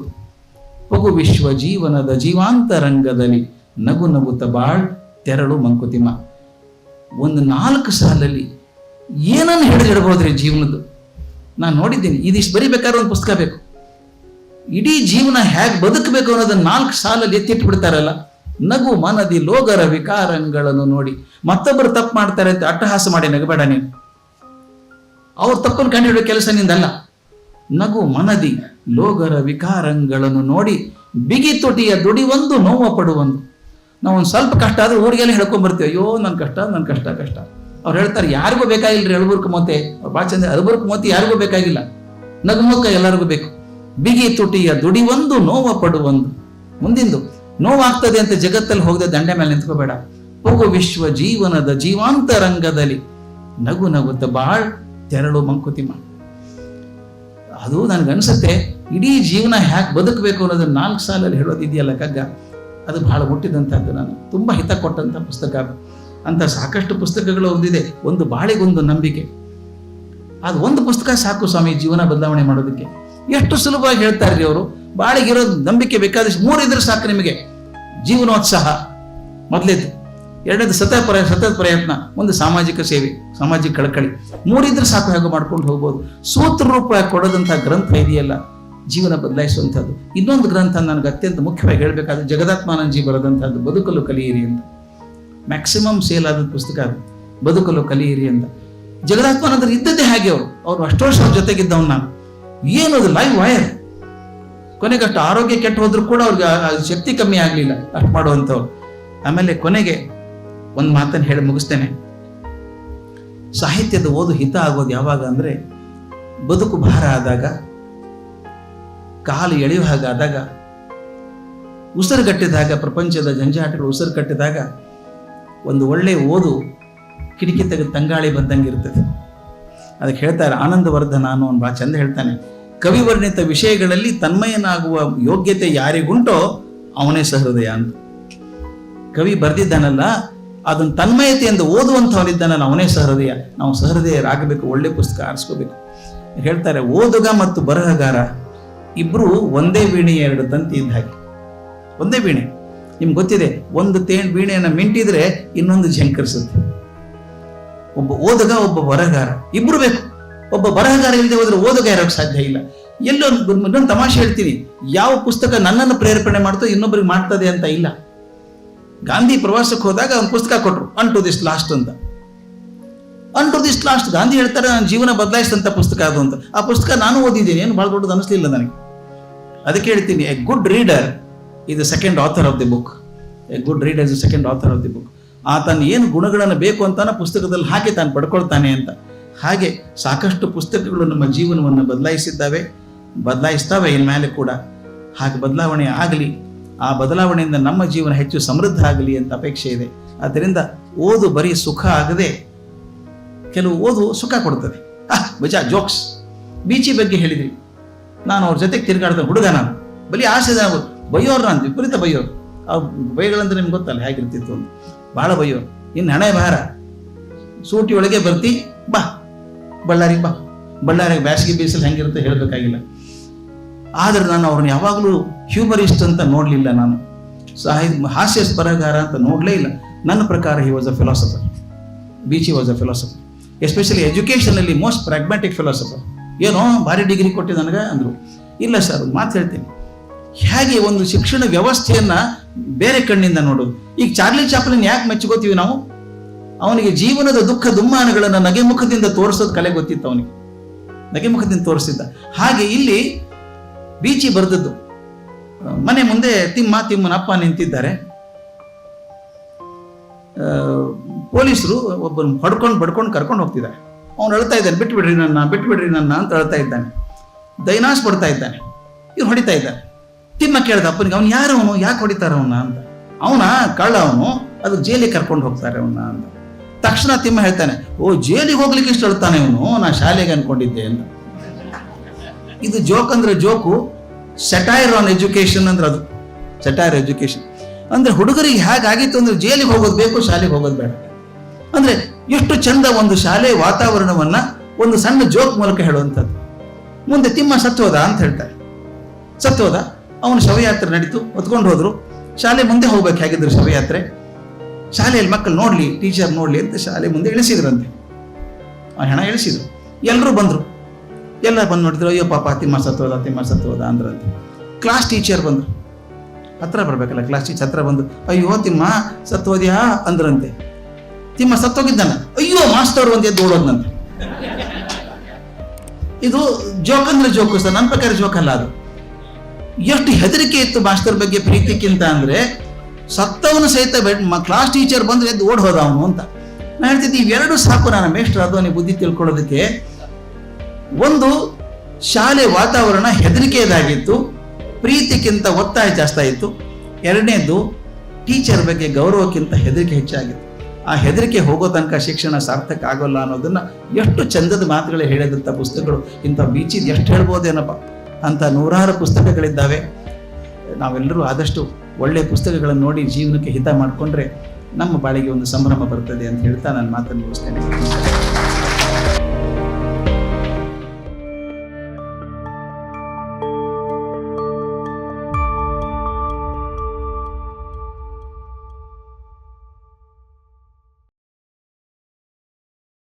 ಪಗು ವಿಶ್ವ ಜೀವನದ ಜೀವಾಂತರಂಗದಲ್ಲಿ ನಗು ನಗುತ್ತ ಬಾಳ್ ತೆರಳು ಮಂಕುತಿಮ್ಮ. ಒಂದು 4 ಸಾಲಲ್ಲಿ ಏನನ್ನು ಹಿಡಿದಿಡ್ಬೋದ್ರಿ ಜೀವನದ್ದು. ನಾನು ನೋಡಿದ್ದೀನಿ. ಇದಿಷ್ಟು ಬರಿಬೇಕಾದ್ರೆ ಒಂದು ಪುಸ್ತಕ ಬೇಕು. ಇಡೀ ಜೀವನ ಹೇಗೆ ಬದುಕಬೇಕು ಅನ್ನೋದನ್ನ 4 ಸಾಲಲ್ಲಿ ಎತ್ತಿಟ್ಟು ಬಿಡ್ತಾರಲ್ಲ. ನಗು ಮನದಿ ಲೋಗರ ವಿಕಾರಗಳನ್ನು ನೋಡಿ. ಮತ್ತೊಬ್ಬರು ತಪ್ಪು ಮಾಡ್ತಾರೆ ಅಂತ ಅಟ್ಟಹಾಸ ಮಾಡಿ ನಗಬೇಡ ನೀನು. ಅವ್ರ ತಪ್ಪನ್ನು ಕಂಡುಹಿಡಿಯೋ ಕೆಲಸ ನಿಂದಲ್ಲ. ನಗು ಮನದಿ ಲೋಗರ ವಿಕಾರಗಳನ್ನು ನೋಡಿ ಬಿಗಿ ತುಟಿಯ ದುಡಿವೊಂದು ನೋವ ಪಡುವೊಂದು. ನಾವು ಒಂದು ಸ್ವಲ್ಪ ಕಷ್ಟ ಆದ್ರೆ ಊರಿಗೆಲ್ಲ ಹೇಳ್ಕೊಂಡ್ಬರ್ತೀವಿ, ಅಯ್ಯೋ ನನ್ನ ಕಷ್ಟ. ಅವ್ರು ಹೇಳ್ತಾರೆ ಯಾರಿಗೂ ಬೇಕಾಗಿಲ್ರಿ ಅಳಬುರ್ಕ ಮೋತೆ. ಅವ್ರು ಭಾಳ ಚಂದ, ಅಳಬುರ್ಕ ಮೋತಿ ಯಾರಿಗೂ ಬೇಕಾಗಿಲ್ಲ, ನಗುಮುಖ ಎಲ್ಲರಿಗೂ ಬೇಕು. ಬಿಗಿ ತುಟಿಯ ದುಡಿವೊಂದು ನೋವ ಪಡುವೊಂದು. ಮುಂದಿಂದು ನೋವಾಗ್ತದೆ ಅಂತ ಜಗತ್ತಲ್ಲಿ ಹೋಗದೆ ದಂಡೆ ಮೇಲೆ ನಿಂತ್ಕೋಬೇಡ. ಹೋಗು ವಿಶ್ವ ಜೀವನದ ಜೀವಾಂತರಂಗದಲ್ಲಿ ನಗು ನಗುತ್ತ ಬಾಳ್ ತೆರಳು ಮಂಕುತಿಮ್ಮ. ಅದು ನನಗನ್ಸುತ್ತೆ ಇಡೀ ಜೀವನ ಹ್ಯಾಕ್ ಬದುಕಬೇಕು ಅನ್ನೋದನ್ನ 4 ಸಾಲಲ್ಲಿ ಹೇಳೋದಿದೆಯಲ್ಲ ಕಗ್ಗ, ಅದು ಬಹಳ ಮುಟ್ಟಿದಂಥದ್ದು. ನಾನು ತುಂಬ ಹಿತ ಕೊಟ್ಟಂಥ ಪುಸ್ತಕ ಅಂತ. ಸಾಕಷ್ಟು ಪುಸ್ತಕಗಳು ಓದಿದೆ. ಒಂದು ಬಾಳೆಗೊಂದು ನಂಬಿಕೆ, ಅದು ಒಂದು ಪುಸ್ತಕ ಸಾಕು ಸ್ವಾಮಿ ಜೀವನ ಬದಲಾವಣೆ ಮಾಡೋದಕ್ಕೆ. ಎಷ್ಟು ಸುಲಭವಾಗಿ ಹೇಳ್ತಾರ್ರಿ ಅವರು. ಬಾಳೆಗಿರೋ ನಂಬಿಕೆ ಬೇಕಾದಷ್ಟು 3 ಇದ್ರೆ ಸಾಕು ನಿಮಗೆ. ಜೀವನೋತ್ಸಾಹ ಮೊದಲೇದು, 2ನೇದು ಸತತ ಪ್ರಯತ್ನ, ಒಂದು ಸಾಮಾಜಿಕ ಸೇವೆ, ಸಾಮಾಜಿಕ ಕಳಕಳಿ. 3 ಇದ್ರೆ ಸಾಕು, ಹೇಗೆ ಮಾಡ್ಕೊಂಡು ಹೋಗ್ಬೋದು. ಸೂತ್ರ ರೂಪ ಕೊಡೋದಂಥ ಗ್ರಂಥ ಇದೆಯಲ್ಲ ಜೀವನ ಬದಲಾಯಿಸುವಂಥದ್ದು. ಇನ್ನೊಂದು ಗ್ರಂಥ ನನಗೆ ಅತ್ಯಂತ ಮುಖ್ಯವಾಗಿ ಹೇಳಬೇಕಾದ್ರೆ ಜಗದಾತ್ಮಾನಂದಜಿ ಬರೆದಂಥದ್ದು ಬದುಕಲು ಕಲಿಯಿರಿ ಅಂತ. ಮ್ಯಾಕ್ಸಿಮಮ್ ಸೇಲ್ ಆದ ಪುಸ್ತಕ ಅದು, ಬದುಕಲು ಕಲಿಯಿರಿ ಅಂತ. ಜಗದಾತ್ಮಾನಂದರು ಇದ್ದದ್ದೇ ಹಾಗೆ. ಅವರು ಅಷ್ಟು ವರ್ಷ ಅವ್ರ ಜೊತೆಗಿದ್ದವ್ ನಾನು. ಏನದು ಲೈವ್ ವೈರ್. ಕೊನೆಗಷ್ಟು ಆರೋಗ್ಯ ಕೆಟ್ಟು ಹೋದ್ರು ಕೂಡ ಅವ್ರಿಗೆ ಶಕ್ತಿ ಕಮ್ಮಿ ಆಗಲಿಲ್ಲ ಅಷ್ಟು ಮಾಡುವಂಥವ್ರು. ಆಮೇಲೆ ಕೊನೆಗೆ ಒಂದು ಮಾತನ್ನು ಹೇಳಿ ಮುಗಿಸ್ತೇನೆ. ಸಾಹಿತ್ಯದ ಓದು ಹಿತ ಆಗೋದು ಯಾವಾಗ ಅಂದರೆ ಬದುಕು ಭಾರ ಆದಾಗ, ಕಾಲು ಎಳೆಯುವ ಹಾಗಾದಾಗ, ಉಸಿರುಗಟ್ಟಿದಾಗ, ಪ್ರಪಂಚದ ಜಂಜಾಟಗಳು ಉಸಿರು ಕಟ್ಟಿದಾಗ ಒಂದು ಒಳ್ಳೆಯ ಓದು ಕಿಟಕಿ ತೆಗೆದು ತಂಗಾಳಿ ಬಂದಂಗೆ ಇರ್ತದೆ. ಅದಕ್ಕೆ ಹೇಳ್ತಾರೆ ಆನಂದವರ್ಧನ ಅನ್ನೋ ಒಂದು ಭಾಳ ಚಂದ ಹೇಳ್ತಾನೆ, ಕವಿವರ್ಣಿತ ವಿಷಯಗಳಲ್ಲಿ ತನ್ಮಯನಾಗುವ ಯೋಗ್ಯತೆ ಯಾರಿಗುಂಟೋ ಅವನೇ ಸಹೃದಯ ಅಂತ. ಕವಿ ಬರೆದಿದ್ದಾನಲ್ಲ, ಅದನ್ನು ತನ್ಮಯತೆಯಿಂದ ಓದುವಂಥವನಿದ್ದಾನಲ್ಲ ಅವನೇ ಸಹೃದಯ. ನಾವು ಸಹೃದಯರಾಗಬೇಕು, ಒಳ್ಳೆ ಪುಸ್ತಕ ಆರಿಸ್ಕೋಬೇಕು. ಹೇಳ್ತಾರೆ ಓದುಗ ಮತ್ತು ಬರಹಗಾರ ಇಬ್ರು ಒಂದೇ ವೀಣೆಯ 2 ತಂತಿ ಇದ್ದ ಹಾಗೆ. ಒಂದೇ ವೀಣೆ, ನಿಮ್ಗೆ ಗೊತ್ತಿದೆ, ಒಂದು ವೀಣೆಯನ್ನು ಮಿಂಟಿದ್ರೆ ಇನ್ನೊಂದು ಝಂಕರಿಸುತ್ತೆ. ಒಬ್ಬ ಓದುಗ, ಒಬ್ಬ ಬರಹಗಾರ ಇಬ್ರು ಬೇಕು. ಒಬ್ಬ ಬರಹಗಾರ ಇಲ್ಲದೆ ಹೋದ್ರೆ ಓದುಗ ಇರೋಕ್ಕೆ ಸಾಧ್ಯ ಇಲ್ಲ. ಇನ್ನೊಂದು ತಮಾಷೆ ಹೇಳ್ತೀನಿ, ಯಾವ ಪುಸ್ತಕ ನನ್ನನ್ನು ಪ್ರೇರೇಪಣೆ ಮಾಡ್ತೋ ಇನ್ನೊಬ್ಬರಿಗೆ ಮಾಡ್ತದೆ ಅಂತ ಇಲ್ಲ. ಗಾಂಧಿ ಪ್ರವಾಸಕ್ಕೆ ಹೋದಾಗ ಒಂದು ಪುಸ್ತಕ ಕೊಟ್ಟರು, ಅನ್ ಟು ದಿಸ್ ಲಾಸ್ಟ್ ಅಂತ. ಅನ್ ಟು ದಿಸ್ ಲಾಸ್ಟ್ ಗಾಂಧಿ ಹೇಳ್ತಾರೆ ನನ್ನ ಜೀವನ ಬದಲಾಯಿಸಿದಂಥ ಪುಸ್ತಕ ಅದು ಅಂತ. ಆ ಪುಸ್ತಕ ನಾನು ಓದಿದ್ದೀನಿ, ಏನು ಭಾಳ ದೊಡ್ಡದು ಅನಿಸ್ಲಿಲ್ಲ ನನಗೆ. ಅದಕ್ಕೆ ಹೇಳ್ತೀನಿ, A good reader is the second author of the book. A good reader is the second author of the book. ಆತನ ಏನು ಗುಣಗಳನ್ನು ಬೇಕು ಅಂತಾನೆ ಪುಸ್ತಕದಲ್ಲಿ ಹಾಕಿ ತಾನು ಪಡ್ಕೊಳ್ತಾನೆ ಅಂತ. ಹಾಗೆ ಸಾಕಷ್ಟು ಪುಸ್ತಕಗಳು ನಮ್ಮ ಜೀವನವನ್ನು ಬದಲಾಯಿಸ್ತಾವೆ ಇನ್ಮೇಲೆ ಕೂಡ. ಹಾಗೆ ಬದಲಾವಣೆ ಆಗಲಿ, ಆ ಬದಲಾವಣೆಯಿಂದ ನಮ್ಮ ಜೀವನ ಹೆಚ್ಚು ಸಮೃದ್ಧ ಆಗಲಿ ಅಂತ ಅಪೇಕ್ಷೆ ಇದೆ. ಆದ್ದರಿಂದ ಓದು ಬರೀ ಸುಖ ಆಗದೆ, ಕೆಲವು ಓದು ಸುಖ ಕೊಡ್ತದೆ. ಮಜಾ, ಜೋಕ್ಸ್. ಬೀಚಿ ಬಗ್ಗೆ ಹೇಳಿದ್ರಿ, ನಾನು ಅವ್ರ ಜೊತೆಗೆ ತಿರುಗಾಡ್ದ ಹುಡುಗ, ನಾನು ಬರೀ ಆಸೆ ಬೈಯೋರು, ನಾನು ವಿಪರೀತ ಬೈಯೋರು. ಆ ಬೈಗಳಂದ್ರೆ ನಿಮ್ಗೆ ಗೊತ್ತಲ್ಲ ಹೇಗಿರ್ತಿತ್ತು ಅಂತ. ಭಾಳ ಬೈಯೋರು. ಇನ್ನು ಹಣೆ ಭಾರ, ಸೂಟಿ ಒಳಗೆ ಬರ್ತಿ, ಬಾ ಬಳ್ಳಾರಿಗೆ ಬ್ಯಾಸಿಗೆ ಬೀಸಲು ಹೆಂಗಿರುತ್ತೆ ಹೇಳಬೇಕಾಗಿಲ್ಲ. ಆದರೆ ನಾನು ಅವ್ರನ್ನ ಯಾವಾಗಲೂ ಹ್ಯೂಮರಿಸ್ಟ್ ಅಂತ ನೋಡಲಿಲ್ಲ. ನಾನು ಹಾಸ್ಯ ಬರಹಗಾರ ಅಂತ ನೋಡಲೇ ಇಲ್ಲ. ನನ್ನ ಪ್ರಕಾರ he was a philosopher. Beechi was a philosopher, especially educationally most pragmatic philosopher. ಏನೋ ಭಾರಿ ಡಿಗ್ರಿ ಕೊಟ್ಟು ನನಗೆ ಅಂದರು. ಇಲ್ಲ ಸರ್, ಒಂದು ಮಾತು ಹೇಳ್ತೀನಿ, ಹೇಗೆ ಒಂದು ಶಿಕ್ಷಣ ವ್ಯವಸ್ಥೆಯನ್ನ ಬೇರೆ ಕಣ್ಣಿಂದ ನೋಡೋದು. ಈಗ ಚಾರ್ಲಿ ಚಾಪ್ಲಿನ್ ಯಾಕೆ ಮೆಚ್ಚುಕೋತೀವಿ ನಾವು? ಅವನಿಗೆ ಜೀವನದ ದುಃಖ ದುಮ್ಮಾನಗಳನ್ನು ನಗೆಮುಖದಿಂದ ತೋರಿಸೋದು ಕಲೆ ಗೊತ್ತಿತ್ತು. ಅವನಿಗೆ ನಗೆಮುಖದಿಂದ ತೋರಿಸಿದ್ದ. ಹಾಗೆ ಇಲ್ಲಿ ಬೀಚಿ ಬರೆದದ್ದು, ಮನೆ ಮುಂದೆ ತಿಮ್ಮನ ಅಪ್ಪ ನಿಂತಿದ್ದಾರೆ. ಪೊಲೀಸರು ಒಬ್ಬರು ಬಡ್ಕೊಂಡು ಕರ್ಕೊಂಡು ಹೋಗ್ತಿದ್ದಾರೆ. ಅವನು ಅಳ್ತಾ ಇದ್ದಾನೆ, ಬಿಟ್ಬಿಡ್ರಿ ನನ್ನ ಅಂತ ಅಳ್ತಾ ಇದ್ದಾನೆ. ದೈನಾಸ್ ಪಡ್ತಾ ಇದ್ದಾನೆ. ಇವ್ರು ಹೊಡಿತಾ ಇದ್ದಾರೆ. ತಿಮ್ಮ ಕೇಳ್ದ ಅಪ್ಪನಿಗೆ, ಅವ್ನು ಯಾರು, ಅವನು ಯಾಕೆ ಹೊಡಿತಾರ ಅವನ್ನ ಅಂತ. ಅವನ ಕಳ್ಳ, ಅವನು ಅದು ಜೈಲಿಗೆ ಕರ್ಕೊಂಡು ಹೋಗ್ತಾರೆ ಅವನ್ನ ಅಂತ. ತಕ್ಷಣ ತಿಮ್ಮ ಹೇಳ್ತಾನೆ, ಓ ಜೈಲಿಗೆ ಹೋಗ್ಲಿಕ್ಕೆ ಇಷ್ಟು ಅಳ್ತಾನೆ ಇವನು, ನಾ ಶಾಲೆಗೆ ಅನ್ಕೊಂಡಿದ್ದೆ ಅಂತ. ಇದು ಜೋಕ್ ಅಂದ್ರೆ ಜೋಕು, ಸೆಟೈರ್ ಆನ್ ಎಜುಕೇಶನ್ ಅಂದ್ರೆ ಅದು ಸೆಟೈರ್ ಎಜುಕೇಶನ್ ಅಂದ್ರೆ ಹುಡುಗರಿಗೆ ಹೇಗಾಗಿತ್ತು ಅಂದ್ರೆ ಜೈಲಿಗೆ ಹೋಗೋದು ಬೇಕು, ಶಾಲೆಗೆ ಹೋಗೋದು ಬೇಡ. ಅಂದ್ರೆ ಎಷ್ಟು ಚಂದ ಒಂದು ಶಾಲೆ ವಾತಾವರಣವನ್ನ ಒಂದು ಸಣ್ಣ ಜೋಕ್ ಮೂಲಕ ಹೇಳುವಂಥದ್ದು. ಮುಂದೆ ತಿಮ್ಮ ಸತ್ತೋದ ಅಂತ ಹೇಳ್ತಾರೆ. ಸತ್ತೋದ, ಅವನು ಶವಯಾತ್ರೆ ನಡೀತು, ಹೊತ್ಕೊಂಡು ಹೋದ್ರು. ಶಾಲೆ ಮುಂದೆ ಹೋಗ್ಬೇಕು ಹೇಗಿದ್ರು ಶವಯಾತ್ರೆ. ಶಾಲೆಯಲ್ಲಿ ಮಕ್ಕಳು ನೋಡ್ಲಿ, ಟೀಚರ್ ನೋಡ್ಲಿ ಅಂತ ಶಾಲೆ ಮುಂದೆ ಇಳಿಸಿದ್ರಂತೆ. ಆ ಹೆಣ ಇಳಿಸಿದ್ರು. ಎಲ್ಲರೂ ಬಂದ್ರು. ಎಲ್ಲ ಬಂದು ನೋಡಿದ್ರು, ಅಯ್ಯೋ ಪಾಪ ತಿಮ್ಮ ಸತ್ತೋದ ಅಂದ್ರಂತೆ. ಕ್ಲಾಸ್ ಟೀಚರ್ ಬಂದರು, ಹತ್ರ ಬರಬೇಕಲ್ಲ, ಕ್ಲಾಸ್ ಟೀಚರ್ ಹತ್ರ ಬಂದು, ಅಯ್ಯೋ ತಿಮ್ಮ ಸತ್ತೋದ್ಯಾ ಅಂದ್ರಂತೆ. ತಿಮ್ಮ ಸತ್ತೋಗಿದ್ದಾನ, ಅಯ್ಯೋ ಮಾಸ್ತರ್ ಒಂದು ಎದ್ದು ಓಡೋದ್ನಂತೆ. ಇದು ಜೋಕ್ ಅಂದ್ರೆ ಜೋಕು ಸರ್, ನನ್ನ ಪ್ರಕಾರ ಜೋಕ್ ಅಲ್ಲ ಅದು. ಎಷ್ಟು ಹೆದರಿಕೆ ಇತ್ತು ಮಾಸ್ಟರ್ ಬಗ್ಗೆ ಪ್ರೀತಿಕ್ಕಿಂತ ಅಂದ್ರೆ, ಸತ್ತವನು ಸಹಿತ ಕ್ಲಾಸ್ ಟೀಚರ್ ಬಂದ್ರೆ ಎದ್ದು ಓಡ್ ಹೋದ ಅವನು ಅಂತ. ನಾನು ಹೇಳ್ತಿದ್ದೆ, ಇವೆರಡು ಸಾಕು ನಾನು ಮೇಷ್ಟ್ರ ಅದವನಿಗೆ ಬುದ್ಧಿ ತಿಳ್ಕೊಳ್ಳೋದಕ್ಕೆ. ಒಂದು, ಶಾಲೆ ವಾತಾವರಣ ಹೆದರಿಕೆಯದಾಗಿತ್ತು, ಪ್ರೀತಿಗಿಂತ ಒತ್ತಾಯ ಜಾಸ್ತಿ ಇತ್ತು. ಎರಡನೇದು, ಟೀಚರ್ ಬಗ್ಗೆ ಗೌರವಕ್ಕಿಂತ ಹೆದರಿಕೆ ಹೆಚ್ಚಾಗಿತ್ತು. ಆ ಹೆದರಿಕೆ ಹೋಗೋ ತನಕ ಶಿಕ್ಷಣ ಸಾರ್ಥಕ ಆಗೋಲ್ಲ ಅನ್ನೋದನ್ನ ಎಷ್ಟು ಚಂದದ ಮಾತುಗಳೇ ಹೇಳಿದಂಥ ಪುಸ್ತಕಗಳು. ಇಂಥ ಬೀಚಿದ್ ಎಷ್ಟು ಹೇಳ್ಬೋದೇನಪ್ಪ ಅಂತ ನೂರಾರು ಪುಸ್ತಕಗಳಿದ್ದಾವೆ. ನಾವೆಲ್ಲರೂ ಆದಷ್ಟು ಒಳ್ಳೆಯ ಪುಸ್ತಕಗಳನ್ನು ನೋಡಿ ಜೀವನಕ್ಕೆ ಹಿತ ಮಾಡಿಕೊಂಡ್ರೆ ನಮ್ಮ ಬಾಳಿಗೆ ಒಂದು ಸಂಭ್ರಮ ಬರ್ತದೆ ಅಂತ ಹೇಳ್ತಾ ನಾನು ಮಾತನ್ನು ಮುಗಿಸ್ತೇನೆ.